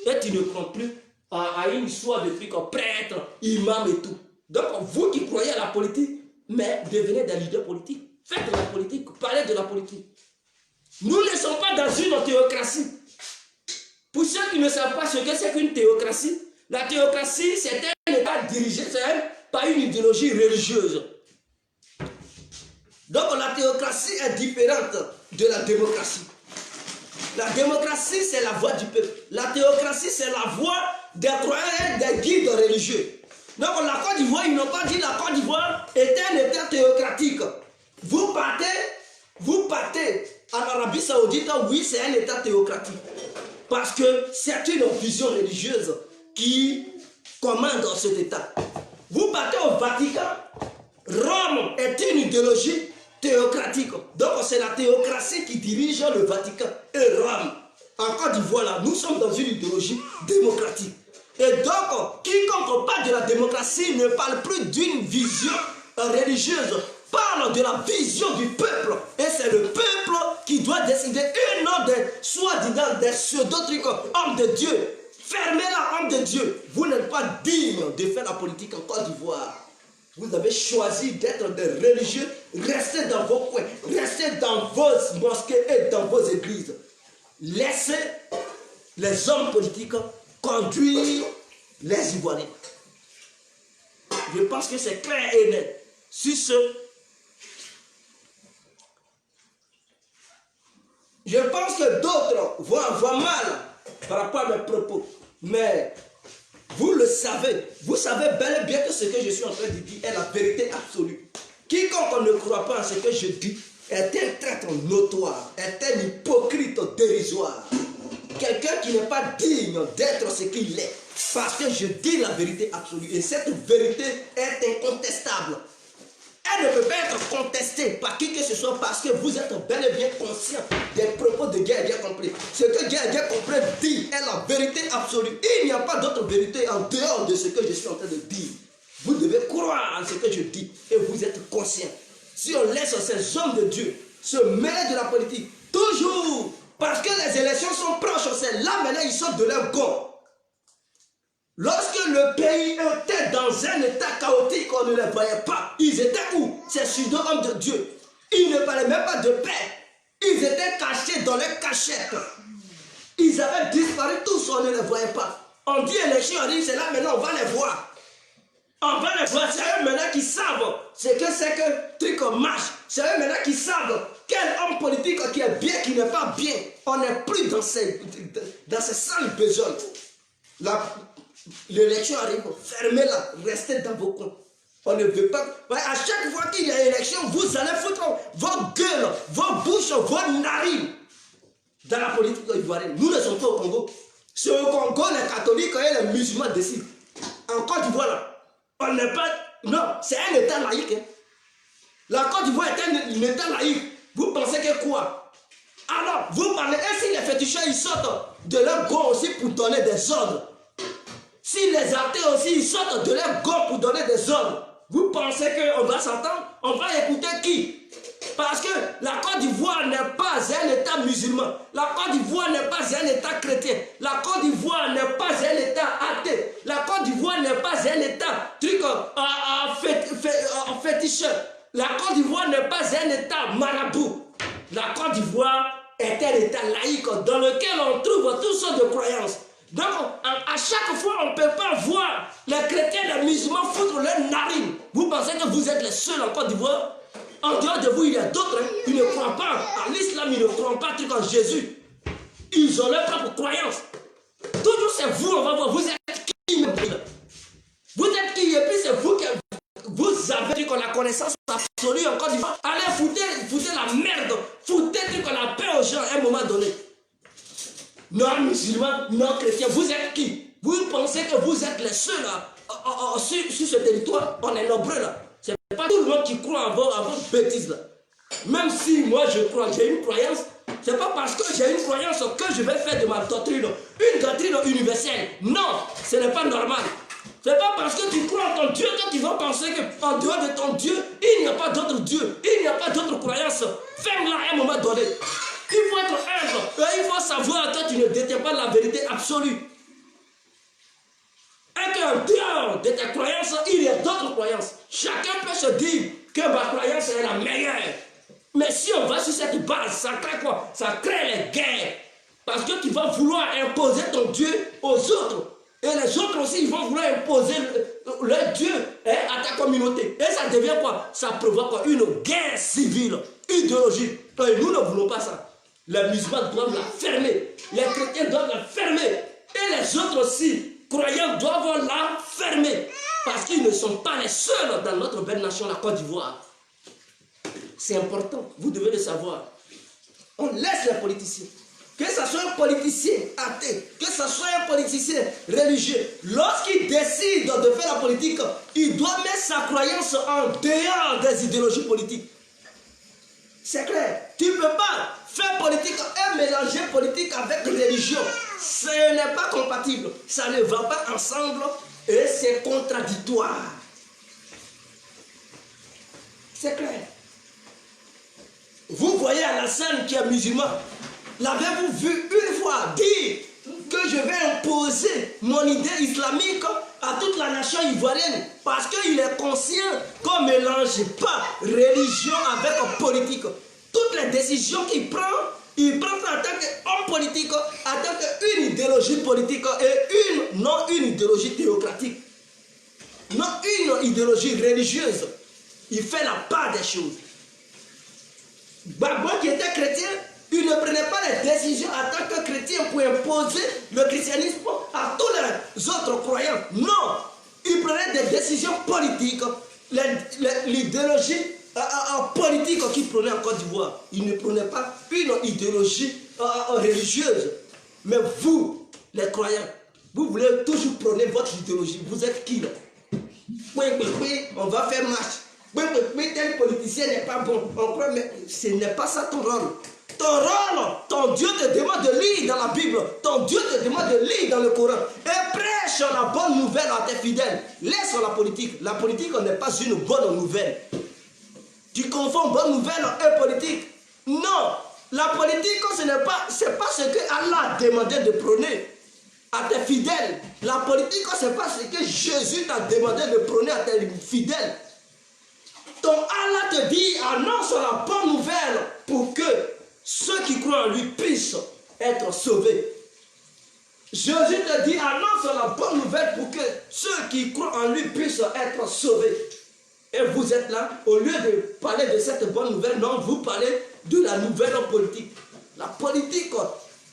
Et tu ne crois plus à une histoire de trucs prêtre, imam et tout. Donc vous qui croyez à la politique, mais devenez des leaders politiques. Faites de la politique, parlez de la politique. Nous ne sommes pas dans une théocratie. Pour ceux qui ne savent pas ce que c'est qu'une théocratie, la théocratie, c'est un État dirigé par une idéologie religieuse. Donc la théocratie est différente de la démocratie. La démocratie, c'est la voix du peuple. La théocratie, c'est la voix des croyants et des guides religieux. Donc la Côte d'Ivoire, ils n'ont pas dit que la Côte d'Ivoire était un État théocratique. Vous partez, en Arabie Saoudite, oui, c'est un État théocratique. Parce que c'est une vision religieuse qui commande cet État. Vous partez au Vatican, Rome est une idéologie théocratique. Donc c'est la théocratie qui dirige le Vatican et Rome. En Côte d'Ivoire, là, nous sommes dans une idéologie démocratique. Et donc, quiconque parle de la démocratie ne parle plus d'une vision religieuse, parle de la vision du peuple. Et c'est le peuple qui doit décider et non des soi-disant des pseudo-trucs hommes de Dieu. Fermez-la, homme de Dieu. Vous n'êtes pas digne de faire la politique en Côte d'Ivoire. Vous avez choisi d'être des religieux. Restez dans vos coins, restez dans vos mosquées et dans vos églises. Laissez les hommes politiques conduire les Ivoiriens. Je pense que c'est clair et net. Sur ce, je pense que d'autres vont avoir mal par rapport à mes propos. Mais vous le savez, vous savez bel et bien que ce que je suis en train de dire est la vérité absolue. Quiconque ne croit pas en ce que je dis est un traître notoire, est un hypocrite dérisoire. Quelqu'un qui n'est pas digne d'être ce qu'il est. Parce que je dis la vérité absolue. Et cette vérité est incontestable. Elle ne peut pas être contestée par qui que ce soit parce que vous êtes bel et bien conscient des propos de Guy Bien Compris. Ce que Guy Bien Compris dit est la vérité absolue. Il n'y a pas d'autre vérité en dehors de ce que je suis en train de dire. Vous devez croire en ce que je dis et vous êtes conscient. Si on laisse ces hommes de Dieu se mêler de la politique, toujours, parce que les élections sont proches, c'est là maintenant ils sortent de leur gond. Lorsque le pays était dans un état chaotique, on ne les voyait pas. Ils étaient où? Ces pseudo-hommes de Dieu. Ils ne parlaient même pas de paix. Ils étaient cachés dans les cachettes. Ils avaient disparu tous, on ne les voyait pas. On dit élection, on dit c'est là maintenant, on va les voir. On va les voir, c'est eux maintenant qui savent ce que c'est que truc marche. C'est eux maintenant qui savent quel homme politique qui est bien, qui n'est pas bien. On n'est plus dans ces sales besognes. L'élection arrive, fermez-la, restez dans vos coins. On ne veut pas. Ouais, à chaque fois qu'il y a élection, vous allez foutre vos gueules, vos bouches, vos narines dans la politique ivoirienne. Nous ne sommes pas au Congo. C'est au Congo, les catholiques et les musulmans décident. En Côte d'Ivoire, on n'est pas. Non, c'est un état laïque. Hein. La Côte d'Ivoire est un état laïque. Vous pensez que quoi? Alors, vous parlez, et si les féticheurs ils sortent de leur go aussi pour donner des ordres? Si les athées aussi ils sortent de leur go pour donner des ordres, vous pensez qu'on va s'entendre? On va écouter qui? Parce que la Côte d'Ivoire n'est pas un état musulman. La Côte d'Ivoire n'est pas un état chrétien. La Côte d'Ivoire n'est pas un état athée. La Côte d'Ivoire n'est pas un état féticheur. La Côte d'Ivoire n'est pas un état marabout. La Côte d'Ivoire est un état laïque dans lequel on trouve toutes sortes de croyances. Donc, à chaque fois, on ne peut pas voir les chrétiens, les musulmans foutre leurs narines. Vous pensez que vous êtes les seuls en Côte d'Ivoire? En dehors de vous, il y a d'autres. Hein. Ils ne croient pas à l'islam, ils ne croient pas en Jésus. Ils ont leur propre croyance. Toujours c'est vous, on va voir. Vous êtes qui? Vous êtes qui? Et puis c'est vous qui vous avez dit qu'on a connaissance absolue en Côte d'Ivoire. Allez, foutez la merde. Foutez la paix aux gens à un moment donné. Non musulmans, non chrétiens, vous êtes qui? Vous pensez que vous êtes les seuls sur ce territoire? On est nombreux là. C'est pas tout le monde qui croit à vos bêtises là. Même si moi je crois, j'ai une croyance, c'est pas parce que j'ai une croyance que je vais faire de ma doctrine une doctrine universelle. Non, ce n'est pas normal. C'est pas parce que tu crois en ton Dieu que tu vas penser qu'en dehors de ton Dieu, il n'y a pas d'autre Dieu, il n'y a pas d'autre croyance. Ferme-la à un moment donné. Il faut être humble. Il faut savoir que tu ne détiens pas la vérité absolue. Et qu'en dehors de tes croyances, il y a d'autres croyances. Chacun peut se dire que ma croyance est la meilleure. Mais si on va sur cette base, ça crée quoi? Ça crée les guerres. Parce que tu vas vouloir imposer ton Dieu aux autres. Et les autres aussi, ils vont vouloir imposer leur Dieu à ta communauté. Et ça devient quoi? Ça provoque quoi? Une guerre civile, idéologique. Et nous ne voulons pas ça. Les musulmans doivent la fermer. Les chrétiens doivent la fermer. Et les autres aussi, croyants, doivent la fermer. Parce qu'ils ne sont pas les seuls dans notre belle nation, la Côte d'Ivoire. C'est important, vous devez le savoir. On laisse les politiciens. Que ce soit un politicien athée, que ce soit un politicien religieux, lorsqu'il décide de faire la politique, il doit mettre sa croyance en dehors des idéologies politiques. C'est clair. Tu ne peux pas faire politique et mélanger politique avec religion. Ce n'est pas compatible. Ça ne va pas ensemble et c'est contradictoire. C'est clair. Vous voyez Alassane qui est musulman. L'avez-vous vu une fois dire que je vais imposer mon idée islamique à toute la nation ivoirienne parce qu'il est conscient qu'on ne mélange pas religion avec politique. Toutes les décisions qu'il prend, il prend ça en tant qu'homme politique, en tant qu'une idéologie politique et non une idéologie théocratique, non une idéologie religieuse. Il fait la part des choses. Gbagbo qui était chrétien, il ne prenait pas les décisions en tant que chrétien pour imposer le christianisme à tous les autres croyants. Non, il prenait des décisions politiques, l'idéologie politique qu'il prenait en Côte d'Ivoire. Il ne prenait pas une idéologie religieuse. Mais vous, les croyants, vous voulez toujours prôner votre idéologie. Vous êtes qui là? On va faire marche. Mais tel politicien n'est pas bon. On croit, mais ce n'est pas ça ton rôle. Ton rôle, ton Dieu te demande de lire dans la Bible. Ton Dieu te demande de lire dans le Coran. Et prêche la bonne nouvelle à tes fidèles. Laisse la politique. La politique n'est pas une bonne nouvelle. Tu confonds bonne nouvelle et politique. Non. La politique, ce n'est pas ce que Allah a demandé de prôner à tes fidèles. La politique, ce n'est pas ce que Jésus t'a demandé de prôner à tes fidèles. Donc Allah te dit, annonce la bonne nouvelle pour que ceux qui croient en lui puissent être sauvés. Jésus te dit, annonce la bonne nouvelle pour que ceux qui croient en lui puissent être sauvés. Et vous êtes là, au lieu de parler de cette bonne nouvelle, non, vous parlez de la nouvelle politique. La politique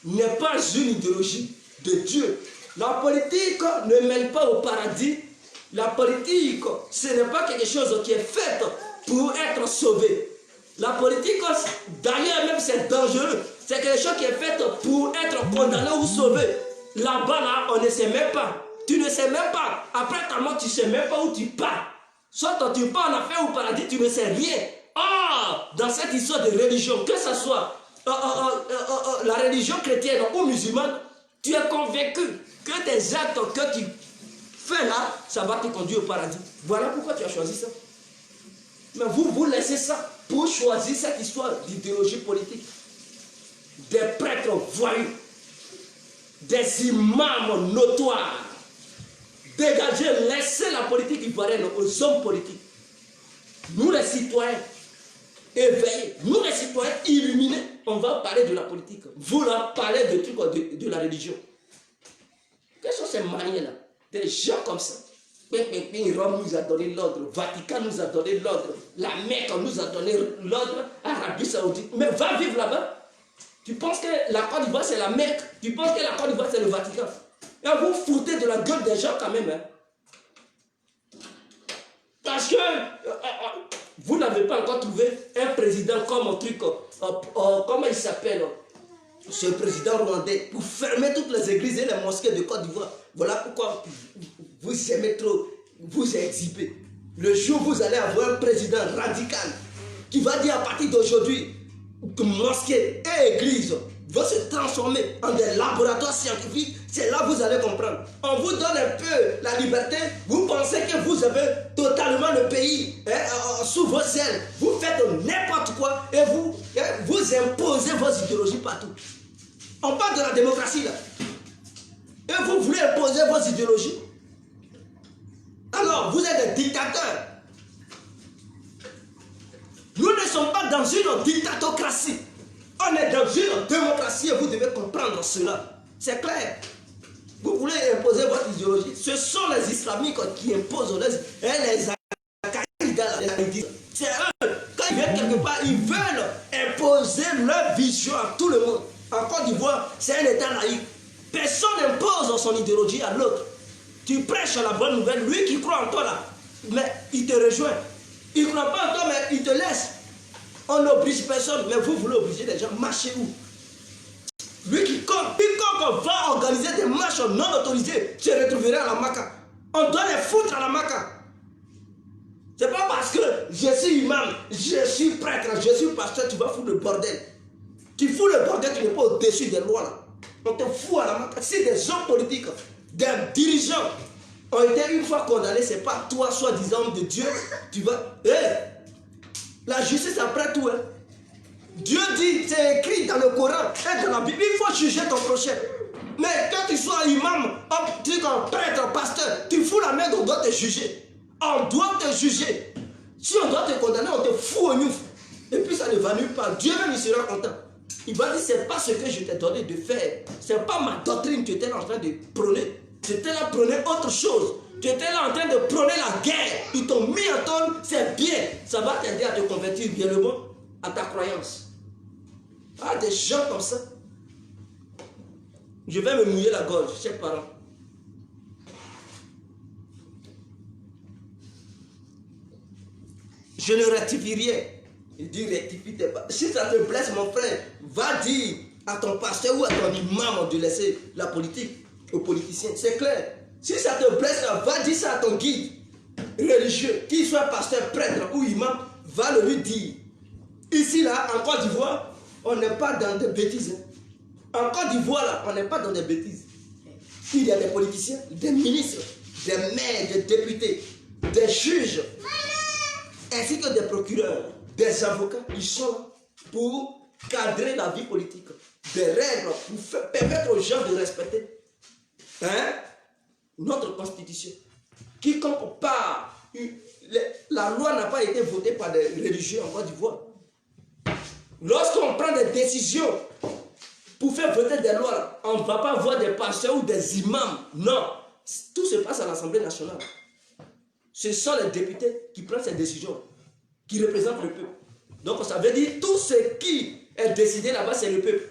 n'est pas une idéologie de Dieu. La politique ne mène pas au paradis. La politique, ce n'est pas quelque chose qui est fait pour être sauvé. La politique, d'ailleurs même c'est dangereux. C'est quelque chose qui est fait pour être condamné ou sauvé. Là-bas, là, on ne sait même pas. Tu ne sais même pas. Après ta mort, tu ne sais même pas où tu pars. Soit tu pars en enfer ou au paradis, tu ne sais rien. Or, dans cette histoire de religion, que ce soit la religion chrétienne ou musulmane, tu es convaincu que tes actes que tu fais là, ça va te conduire au paradis. Voilà pourquoi tu as choisi ça. Mais vous laissez ça pour choisir cette histoire d'idéologie politique. Des prêtres voyous, des imams notoires. Dégagez, laissez la politique ivoirienne aux hommes politiques. Nous les citoyens éveillés, nous les citoyens illuminés, on va parler de la politique. Vous là, parlez de trucs de la religion. Quelles sont ces manières-là? Des gens comme ça. Rome nous a donné l'ordre, Vatican nous a donné l'ordre, la Mecque nous a donné l'ordre, Arabie Saoudite. Mais va vivre là-bas. Tu penses que la Côte d'Ivoire c'est la Mecque, tu penses que la Côte d'Ivoire c'est le Vatican. Et vous foutez de la gueule des gens quand même. Hein. Parce que vous n'avez pas encore trouvé un président comme un truc, comment il s'appelle, ce président rwandais, pour fermer toutes les églises et les mosquées de Côte d'Ivoire. Voilà pourquoi vous aimez trop vous exhiber. Le jour où vous allez avoir un président radical qui va dire à partir d'aujourd'hui que mosquées et églises vont se transformer en des laboratoires scientifiques, c'est là que vous allez comprendre. On vous donne un peu la liberté, vous pensez que vous avez totalement le pays sous vos ailes, vous faites n'importe quoi et vous imposez vos idéologies partout. On parle de la démocratie là. Et vous voulez imposer vos idéologies. Alors, vous êtes des dictateurs. Nous ne sommes pas dans une dictatocratie. On est dans une démocratie et vous devez comprendre cela. C'est clair. Vous voulez imposer votre idéologie. Ce sont les islamiques qui imposent les akaïdas. C'est eux. Quand ils viennent quelque part, ils veulent imposer leur vision à tout le monde. En Côte d'Ivoire, c'est un état laïque. Personne n'impose son idéologie à l'autre. Tu prêches la bonne nouvelle. Lui qui croit en toi là, mais il te rejoint. Il ne croit pas en toi, mais il te laisse. On n'oblige personne, mais vous voulez obliger les gens. Marchez où? Lui quiconque va organiser des marches non autorisées, se retrouverait à la Maka. On doit les foutre à la Maka. C'est pas parce que je suis imam, je suis prêtre, je suis pasteur, tu vas foutre le bordel. Tu fous le bordel, tu n'es pas au-dessus des lois là. On te fout à la Maka. Si des hommes politiques, des dirigeants ont été une fois condamnés, c'est pas toi, soi-disant homme de Dieu, tu vas. La justice après tout. Dieu dit, c'est écrit dans le Coran et dans la Bible, il faut juger ton prochain. Mais quand tu sois imam, un prêtre, pasteur, tu fous la main, on doit te juger. On doit te juger. Si on doit te condamner, on te fout au ouf. Et puis ça ne va nulle part. Dieu même il sera content. Il va dire, c'est pas ce que je t'ai donné de faire. C'est pas ma doctrine que tu étais en train de prôner. Tu étais là à prôner autre chose. Tu étais là en train de prôner la guerre. Ils t'ont mis en tonne, c'est bien. Ça va t'aider à te convertir réellement à ta croyance. Ah, des gens comme ça. Je vais me mouiller la gorge, chers parents. Je ne rectifie rien. Il dit rectifie tes pas. Si ça te blesse, mon frère, va dire à ton pasteur ou à ton imam de laisser la politique aux politiciens. C'est clair. Si ça te blesse, va dire ça à ton guide religieux, qu'il soit pasteur, prêtre ou imam, va le lui dire. Ici, là, en Côte d'Ivoire, on n'est pas dans des bêtises. En Côte d'Ivoire, là, on n'est pas dans des bêtises. Il y a des politiciens, des ministres, des maires, des députés, des juges, ainsi que des procureurs, des avocats. Ils sont là pour cadrer la vie politique. Des règles pour permettre aux gens de respecter notre constitution. Quiconque part, la loi n'a pas été votée par des religieux en Côte d'Ivoire. Lorsqu'on prend des décisions pour faire voter des lois, on ne va pas voir des pasteurs ou des imams. Non, tout se passe à l'Assemblée nationale. Ce sont les députés qui prennent ces décisions, qui représentent le peuple. Donc ça veut dire tout ce qui est décidé là-bas, c'est le peuple.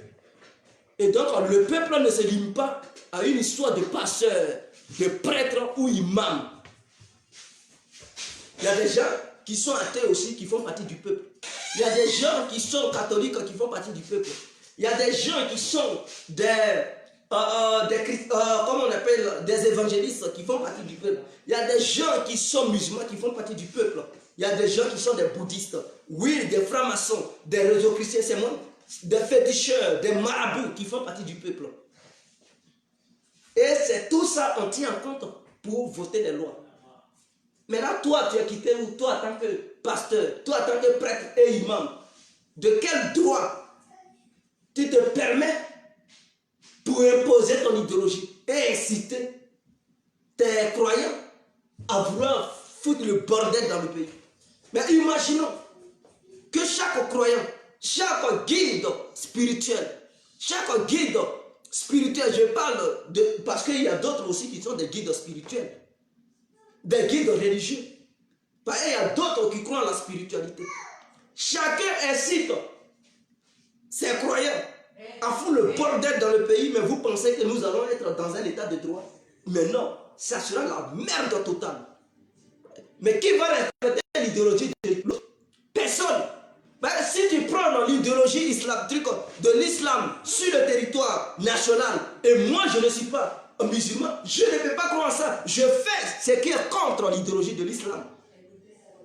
Et donc le peuple ne se limite pas à une histoire de pasteur, de prêtre ou imam. Il y a des gens qui sont athées aussi, qui font partie du peuple. Il y a des gens qui sont catholiques, qui font partie du peuple. Il y a des gens qui sont comment on appelle, des évangélistes qui font partie du peuple. Il y a des gens qui sont musulmans qui font partie du peuple. Il y a des gens qui sont des bouddhistes. Oui, des francs-maçons, des réseaux chrétiens, c'est moi. Des féticheurs, des marabouts qui font partie du peuple. Et c'est tout ça on tient en compte pour voter les lois. Maintenant, toi, tu es quitté où? Toi, en tant que pasteur, toi, en tant que prêtre et imam, de quel droit tu te permets pour imposer ton idéologie et inciter tes croyants à vouloir foutre le bordel dans le pays? Mais imaginons que chaque croyant, chaque guide spirituel, je parle de, parce qu'il y a d'autres aussi qui sont des guides spirituels, des guides religieux. Il y a d'autres qui croient en la spiritualité. Chacun incite ses croyants à foutre le bordel dans le pays, mais vous pensez que nous allons être dans un état de droit? Mais non, ça sera la merde totale. Mais qui va respecter l'idéologie de l'autre? Personne. Si tu prends l'idéologie islamique de l'islam sur le territoire national, et moi je ne suis pas un musulman, je ne peux pas croire en ça. Je fais ce qui est contre l'idéologie de l'islam.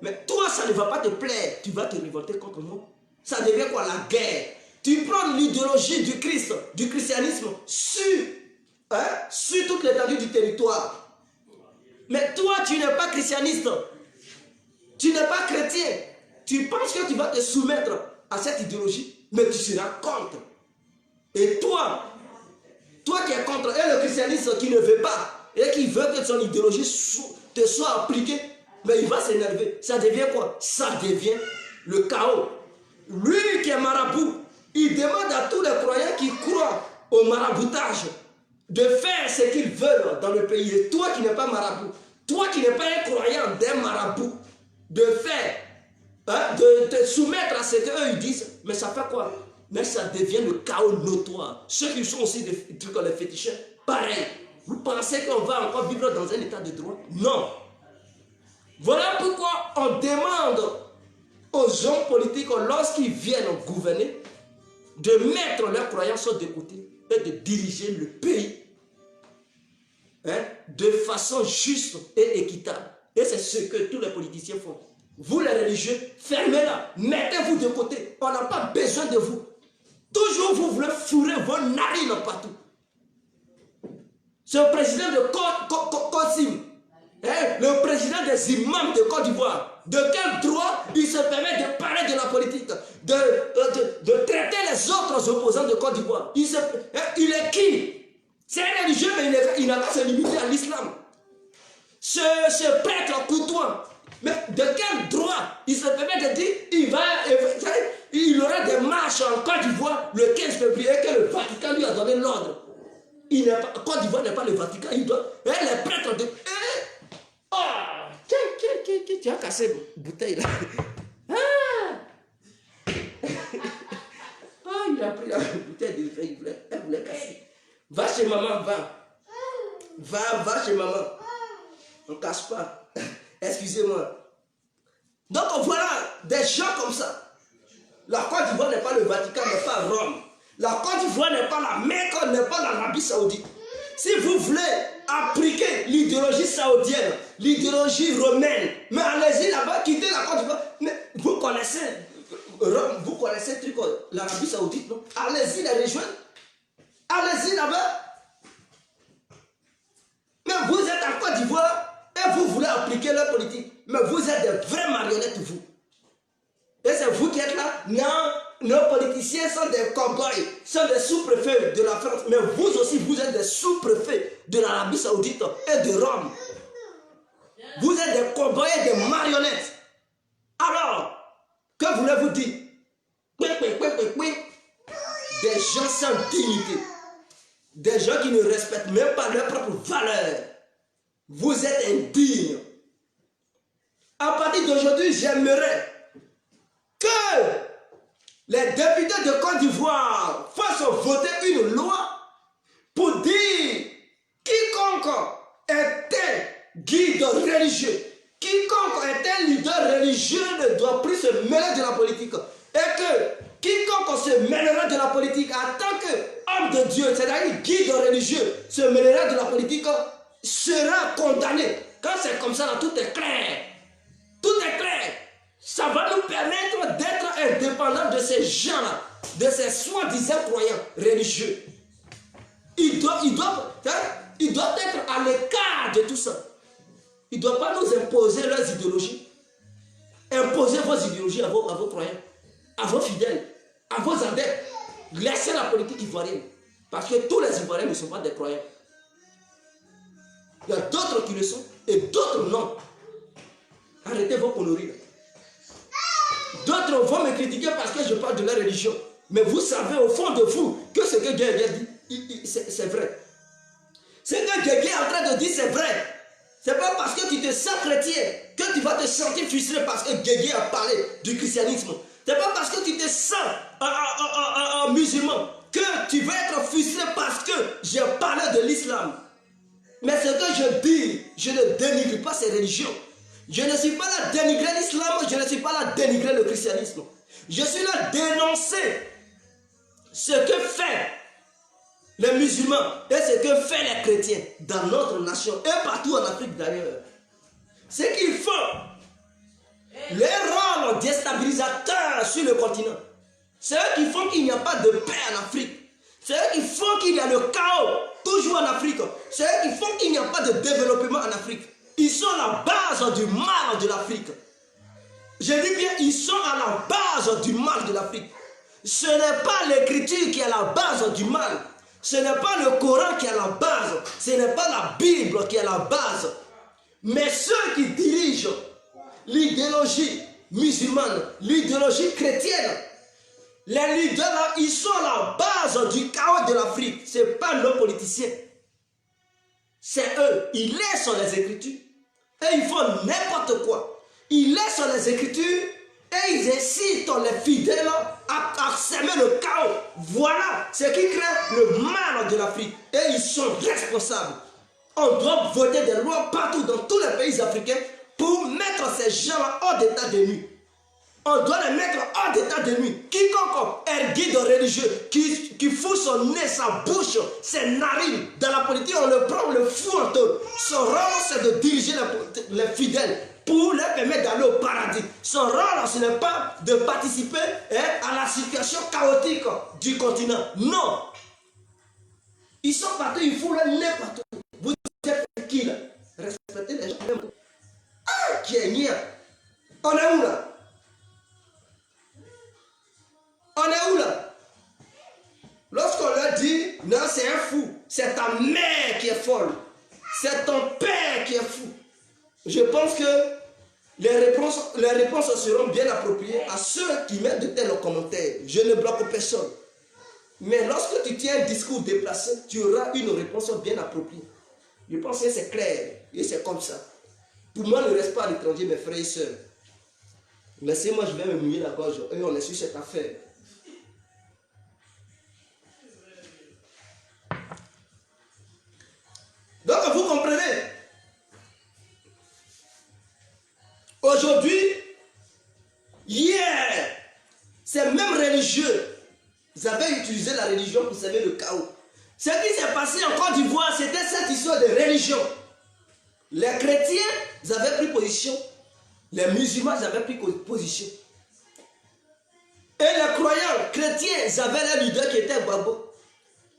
Mais toi, ça ne va pas te plaire. Tu vas te révolter contre moi. Ça devient quoi? La guerre. Tu prends l'idéologie du Christ, du christianisme sur toute l'étendue du territoire. Mais toi, tu n'es pas christianiste. Tu n'es pas chrétien. Tu penses que tu vas te soumettre à cette idéologie, mais tu seras contre. Et toi qui es contre, et le christianisme qui ne veut pas, et qui veut que son idéologie te soit appliquée, mais il va s'énerver. Ça devient quoi? Ça devient le chaos. Lui qui est marabout, il demande à tous les croyants qui croient au maraboutage de faire ce qu'ils veulent dans le pays. Et toi qui n'es pas marabout, toi qui n'es pas un croyant d'un marabout, de faire, de te soumettre à ce qu'eux ils disent, mais ça fait quoi? Mais ça devient le chaos notoire. Ceux qui sont aussi des trucs comme les féticheurs, pareil. Vous pensez qu'on va encore vivre dans un état de droit? Non. Voilà pourquoi on demande aux hommes politiques, lorsqu'ils viennent gouverner, de mettre leurs croyances de côté et de diriger le pays de façon juste et équitable. Et c'est ce que tous les politiciens font. Vous les religieux, fermez-la, mettez-vous de côté. On n'a pas besoin de vous. Toujours vous voulez fourrer vos narines partout. C'est le président de Kosim, le président des imams de Côte d'Ivoire. De quel droit il se permet de parler de la politique, de traiter les autres opposants de Côte d'Ivoire? Il est qui? C'est un religieux, mais il n'a pas se limiter à l'islam. Ce prêtre courtois, mais de quel droit il se permet de dire il aura des marches en Côte d'Ivoire le 15 février que le Vatican lui a donné l'ordre? Côte d'Ivoire n'est pas le Vatican, il doit. Les prêtres de. Tu as cassé la bouteille là. Il a pris la bouteille de feu, elle voulait casser. Va chez maman, va. Va chez maman. On ne casse pas. Excusez-moi. Donc voilà, des gens comme ça. La Côte d'Ivoire n'est pas le Vatican, n'est pas Rome. La Côte d'Ivoire n'est pas la Mecque, n'est pas l'Arabie Saoudite. Si vous voulez appliquer l'idéologie saoudienne, l'idéologie romaine, mais allez-y là-bas, quittez la Côte d'Ivoire. Mais vous connaissez Rome, vous connaissez l'Arabie Saoudite, non? Allez-y les rejoindre. Allez-y là-bas. Mais vous êtes en Côte d'Ivoire et vous voulez appliquer leur politique. Mais vous êtes des vraies marionnettes, vous. Et c'est vous qui êtes là? Non, nos politiciens sont des cow-boys, sont des sous-préfets de la France. Mais vous aussi, vous êtes des sous-préfets de l'Arabie Saoudite et de Rome. Vous êtes des cow-boys et des marionnettes. Alors, que voulez-vous dire? Des gens sans dignité. Des gens qui ne respectent même pas leurs propres valeurs. Vous êtes indignes. À partir d'aujourd'hui, j'aimerais que les députés de Côte d'Ivoire fassent voter une loi pour dire quiconque est un guide religieux, quiconque est un leader religieux ne doit plus se mêler de la politique. Et que quiconque se mêlera de la politique en tant qu'homme de Dieu, c'est-à-dire guide religieux, se mêlera de la politique, sera condamné. Quand c'est comme ça, là, tout est clair. Tout est clair. Ça va nous permettre d'être indépendants de ces gens-là, de ces soi-disant croyants religieux. Ils doivent être à l'écart de tout ça. Ils ne doivent pas nous imposer leurs idéologies. Imposez vos idéologies à vos croyants, à vos fidèles, à vos adeptes. Laissez la politique ivoirienne. Parce que tous les Ivoiriens ne sont pas des croyants. Il y a d'autres qui le sont et d'autres non. Arrêtez vos conneries. D'autres vont me critiquer parce que je parle de la religion. Mais vous savez au fond de vous que ce que Dieu dit, c'est vrai. Ce que Dieu est en train de dire, c'est vrai. C'est pas parce que tu te sens chrétien que tu vas te sentir frustré parce que Dieu a parlé du christianisme. C'est pas parce que tu te sens musulman que tu vas être frustré parce que j'ai parlé de l'islam. Mais ce que je dis, je ne dénigre pas ces religions. Je ne suis pas là à dénigrer l'islam, je ne suis pas là à dénigrer le christianisme. Je suis là à dénoncer ce que fait les musulmans et ce que fait les chrétiens dans notre nation et partout en Afrique d'ailleurs. Ce qu'ils font, les rôles déstabilisateurs sur le continent, c'est eux qui font qu'il n'y a pas de paix en Afrique. C'est eux qui font qu'il y a le chaos toujours en Afrique. C'est eux qui font qu'il n'y a pas de développement en Afrique. Ils sont à la base du mal de l'Afrique. Je dis bien, ils sont à la base du mal de l'Afrique. Ce n'est pas l'écriture qui est à la base du mal. Ce n'est pas le Coran qui est à la base. Ce n'est pas la Bible qui est à la base. Mais ceux qui dirigent l'idéologie musulmane, l'idéologie chrétienne, les leaders là, ils sont à la base du chaos de l'Afrique. Ce n'est pas nos politiciens. C'est eux. Ils laissent les Écritures et ils font n'importe quoi. Ils laissent les Écritures et ils incitent les fidèles à semer le chaos. Voilà ce qui crée le mal de l'Afrique. Et ils sont responsables. On doit voter des lois partout dans tous les pays africains pour mettre ces gens-là hors d'état de nuit. On doit les mettre hors d'état de nuit. Quiconque est guide religieux, qui fout son nez, sa bouche, ses narines dans la politique, on le prend, on le fout en tôle. Son rôle, c'est de diriger les fidèles pour leur permettre d'aller au paradis. Son rôle, ce n'est pas de participer à la situation chaotique du continent. Non. Ils sont partout, ils foutent le nez partout. Vous êtes qui là? Respectez les gens. Ah, qui est nia. On est où là? On est où là? Lorsqu'on leur dit, non, c'est un fou, c'est ta mère qui est folle, c'est ton père qui est fou. Je pense que les réponses seront bien appropriées à ceux qui mettent de tels commentaires. Je ne bloque personne. Mais lorsque tu tiens un discours déplacé, tu auras une réponse bien appropriée. Je pense que c'est clair et c'est comme ça. Pour moi, ne reste pas à l'étranger, mes frères et sœurs. Laissez-moi, je vais me mouiller la gorge et on est sur cette affaire. Donc, vous comprenez? Aujourd'hui, hier, ces mêmes religieux, ils avaient utilisé la religion pour semer le chaos. Ce qui s'est passé en Côte d'Ivoire, c'était cette histoire de religion. Les chrétiens, ils avaient pris position. Les musulmans, ils avaient pris position. Et les croyants chrétiens, ils avaient leur leader qui était Babo.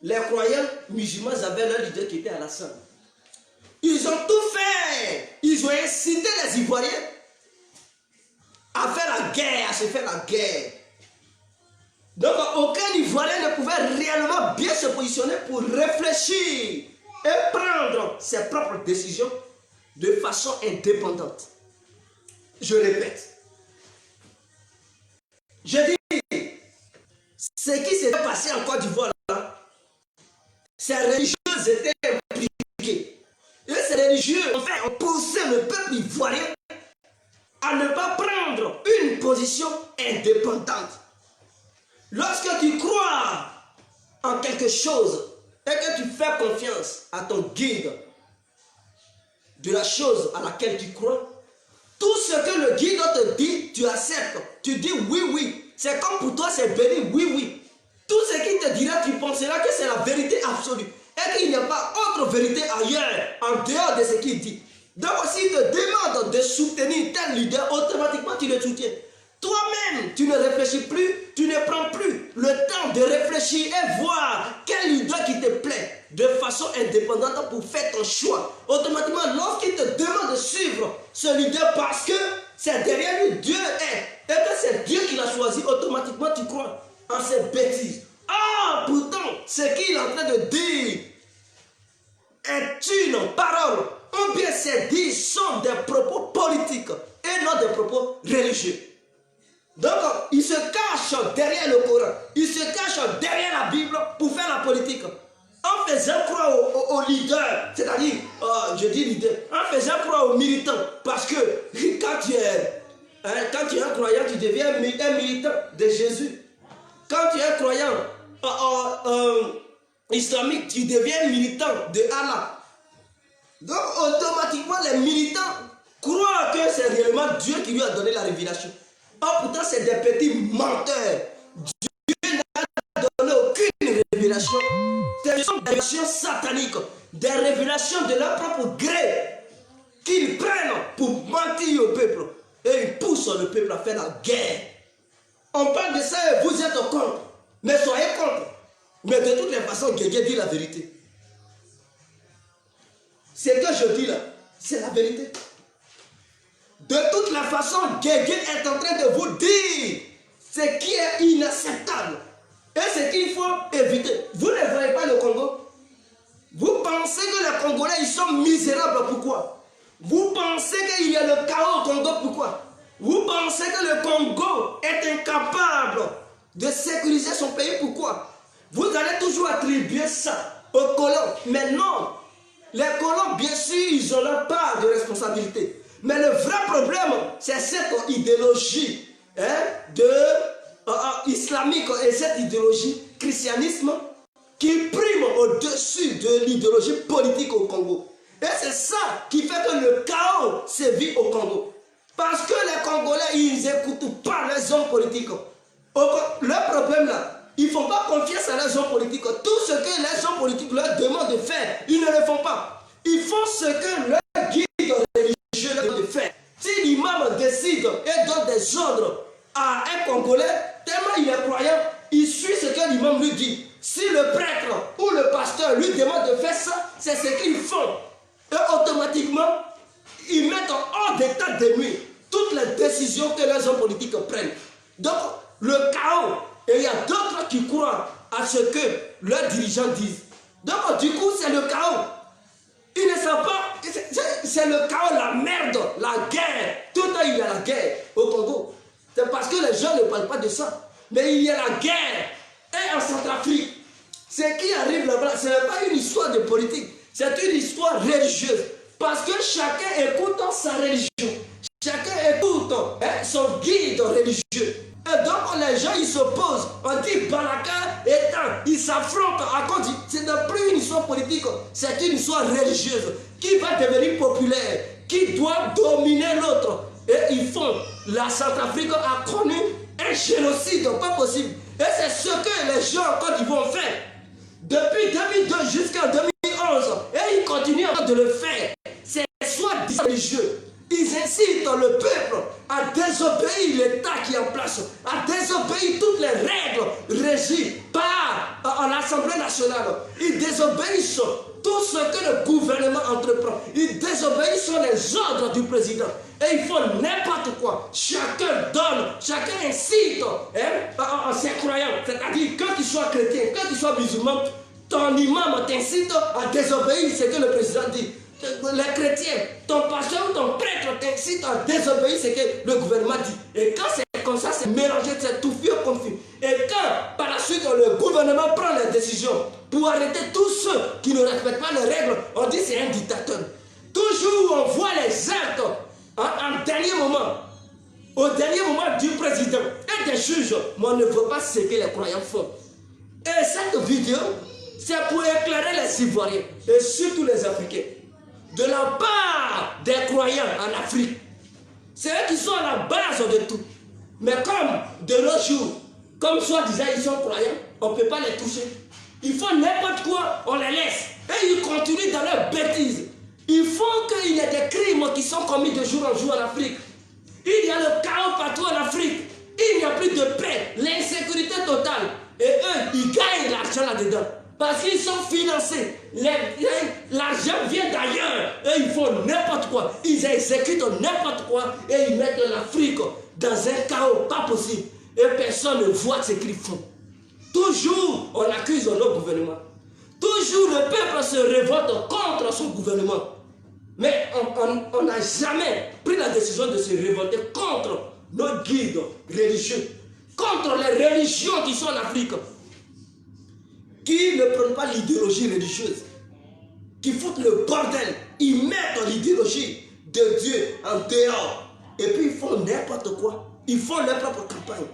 Les croyants musulmans, ils avaient leur leader qui était Alassane. Ils ont tout fait. Ils ont incité les Ivoiriens à faire la guerre, à se faire la guerre. Donc, aucun Ivoirien ne pouvait réellement bien se positionner pour réfléchir et prendre ses propres décisions de façon indépendante. Je répète. Je dis, ce qui s'est passé en Côte d'Ivoire, ces religieux étaient impliqués. Et ces religieux, ont poussé le peuple ivoirien à ne pas prendre une position indépendante. Lorsque tu crois en quelque chose et que tu fais confiance à ton guide de la chose à laquelle tu crois, tout ce que le guide te dit, tu acceptes. Tu dis oui, oui. C'est comme pour toi, c'est béni, oui, oui. Tout ce qu'il te dira, tu penseras que c'est la vérité absolue. Et qu'il n'y a pas autre vérité ailleurs, en dehors de ce qu'il dit. Donc, s'il te demande de soutenir tel leader, automatiquement tu le soutiens. Toi-même, tu ne réfléchis plus, tu ne prends plus le temps de réfléchir et voir quel leader qui te plaît de façon indépendante pour faire ton choix. Automatiquement, lorsqu'il te demande de suivre ce leader parce que c'est derrière lui, Dieu est, et que c'est Dieu qui l'a choisi, automatiquement tu crois en ces bêtises. Ah, pourtant, ce qu'il est en train de dire est une parole, ou bien ces dits sont des propos politiques et non des propos religieux. Donc, il se cache derrière le Coran, il se cache derrière la Bible pour faire la politique. En faisant croire aux leaders, c'est-à-dire, je dis leader, en faisant croire aux militants, parce que quand tu es un croyant, tu deviens un militant de Jésus. Quand tu es un croyant islamique, tu deviens militant de Allah. Donc, automatiquement, les militants croient que c'est réellement Dieu qui lui a donné la révélation. Or, pourtant, c'est des petits menteurs. Dieu n'a donné aucune révélation. Ce sont des révélations sataniques, des révélations de leur propre gré qu'ils prennent pour mentir au peuple. Et ils poussent le peuple à faire la guerre. On parle de ça et vous êtes contre. Mais soyez contre. Mais de toutes les façons, Guégué dit la vérité. Ce que je dis là, c'est la vérité. De toute la façon, Guégué est en train de vous dire ce qui est inacceptable et ce qu'il faut éviter. Vous ne voyez pas le Congo? Vous pensez que les Congolais, ils sont misérables, pourquoi? Vous pensez qu'il y a le chaos au Congo, pourquoi? Vous pensez que le Congo est incapable de sécuriser son pays, pourquoi? Vous allez toujours attribuer ça aux colons. Mais non, les colons, bien sûr, ils ont leur part de responsabilité. Mais le vrai problème, c'est cette idéologie islamique et cette idéologie christianisme qui prime au-dessus de l'idéologie politique au Congo. Et c'est ça qui fait que le chaos sévit au Congo. Parce que les Congolais, ils n'écoutent pas les hommes politiques. Le problème là, ils ne font pas confiance à les hommes politiques. Tout ce que les hommes politiques leur demandent de faire, ils ne le font pas. Ils font ce que leur guide religieux leur demande de faire. Si l'imam décide et donne des ordres à un Congolais, tellement il est croyant, il suit ce que l'imam lui dit. Si le prêtre ou le pasteur lui demande de faire ça, c'est ce qu'ils font. Et automatiquement, ils mettent hors d'état de nuire toutes les décisions que les hommes politiques prennent. Donc, le chaos, et il y a d'autres qui croient à ce que leurs dirigeants disent. Donc, du coup, c'est le chaos. Ils ne savent pas, c'est le chaos, la merde, la guerre. Tout le temps, il y a la guerre au Congo. C'est parce que les gens ne parlent pas de ça. Mais il y a la guerre. Et en Centrafrique, ce qui arrive là-bas, ce n'est pas une histoire de politique, c'est une histoire religieuse. Parce que chacun écoute sa religion. Chacun écoute son guide religieux. Et donc les gens ils s'opposent. On dit Balaka et Tan. Ils s'affrontent à cause. Ce n'est plus une histoire politique. C'est une histoire religieuse. Qui va devenir populaire. Qui doit dominer l'autre. Et ils font. La Centrafrique a connu un génocide. Pas possible. Et c'est ce que les gens en Côte d'Ivoire ont fait. Depuis 2002 jusqu'en 2011. Et ils continuent de le faire. C'est soit religieux. Ils incitent le peuple à désobéir l'État qui est en place, à désobéir toutes les règles régies par l'Assemblée nationale. Ils désobéissent tout ce que le gouvernement entreprend. Ils désobéissent les ordres du président. Et ils font n'importe quoi. Chacun donne, chacun incite en ses croyants. C'est-à-dire, quand tu sois chrétien, quand tu sois musulman, ton imam t'incite à désobéir ce que le président dit. Les chrétiens, ton pasteur ou ton prêtre t'incite à désobéir ce que le gouvernement dit. Et quand c'est comme ça, c'est mélangé, c'est tout fait confus. Et quand par la suite le gouvernement prend les décisions pour arrêter tous ceux qui ne respectent pas les règles, on dit c'est un dictateur. Toujours on voit les actes en dernier moment, au dernier moment du président et des juges, mais on ne voit pas ce que les croyants font. Et cette vidéo, c'est pour éclairer les Ivoiriens et surtout les Africains. De la part des croyants en Afrique. C'est eux qui sont à la base de tout. Mais comme de nos jours, comme soi-disant ils sont croyants, on ne peut pas les toucher. Ils font n'importe quoi, on les laisse. Et ils continuent dans leurs bêtises. Ils font qu'il y ait des crimes qui sont commis de jour en jour en Afrique. Il y a le chaos partout en Afrique. Il n'y a plus de paix, l'insécurité totale. Et eux, ils gagnent l'argent là-dedans. Parce qu'ils sont financés. L'argent vient d'ailleurs. Et ils font n'importe quoi. Ils exécutent n'importe quoi. Et ils mettent l'Afrique dans un chaos pas possible. Et personne ne voit ce qu'ils font. Toujours, on accuse nos gouvernements. Toujours, le peuple se révolte contre son gouvernement. Mais on n'a jamais pris la décision de se révolter contre nos guides religieux. Contre les religions qui sont en Afrique. Qui ne prennent pas l'idéologie religieuse, qui foutent le bordel, ils mettent l'idéologie de Dieu en dehors, et puis ils font n'importe quoi, ils font leur propre campagne,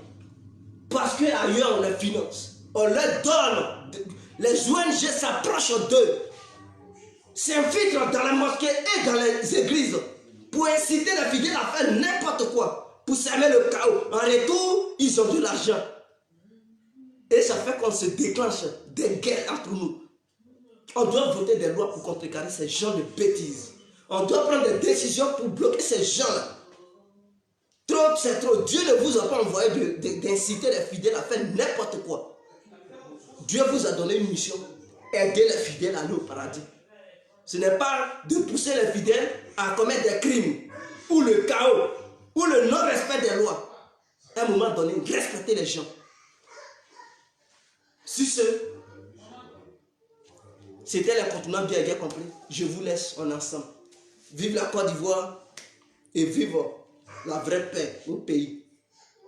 parce qu'ailleurs on les finance, on leur donne, les ONG s'approchent d'eux, s'infiltrent dans les mosquées et dans les églises, pour inciter les fidèles à faire n'importe quoi, pour semer le chaos, en retour, ils ont de l'argent. Et ça fait qu'on se déclenche des guerres entre nous. On doit voter des lois pour contrecarrer ces gens de bêtises. On doit prendre des décisions pour bloquer ces gens-là. Trop, c'est trop. Dieu ne vous a pas envoyé d'inciter les fidèles à faire n'importe quoi. Dieu vous a donné une mission. Aider les fidèles à aller au paradis. Ce n'est pas de pousser les fidèles à commettre des crimes, ou le chaos, ou le non-respect des lois. À un moment donné, respecter les gens. Si c'était les continents bien compris, je vous laisse en ensemble. Vive la Côte d'Ivoire et vive la vraie paix au pays.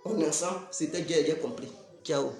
En ensemble, c'était bien compris. Ciao.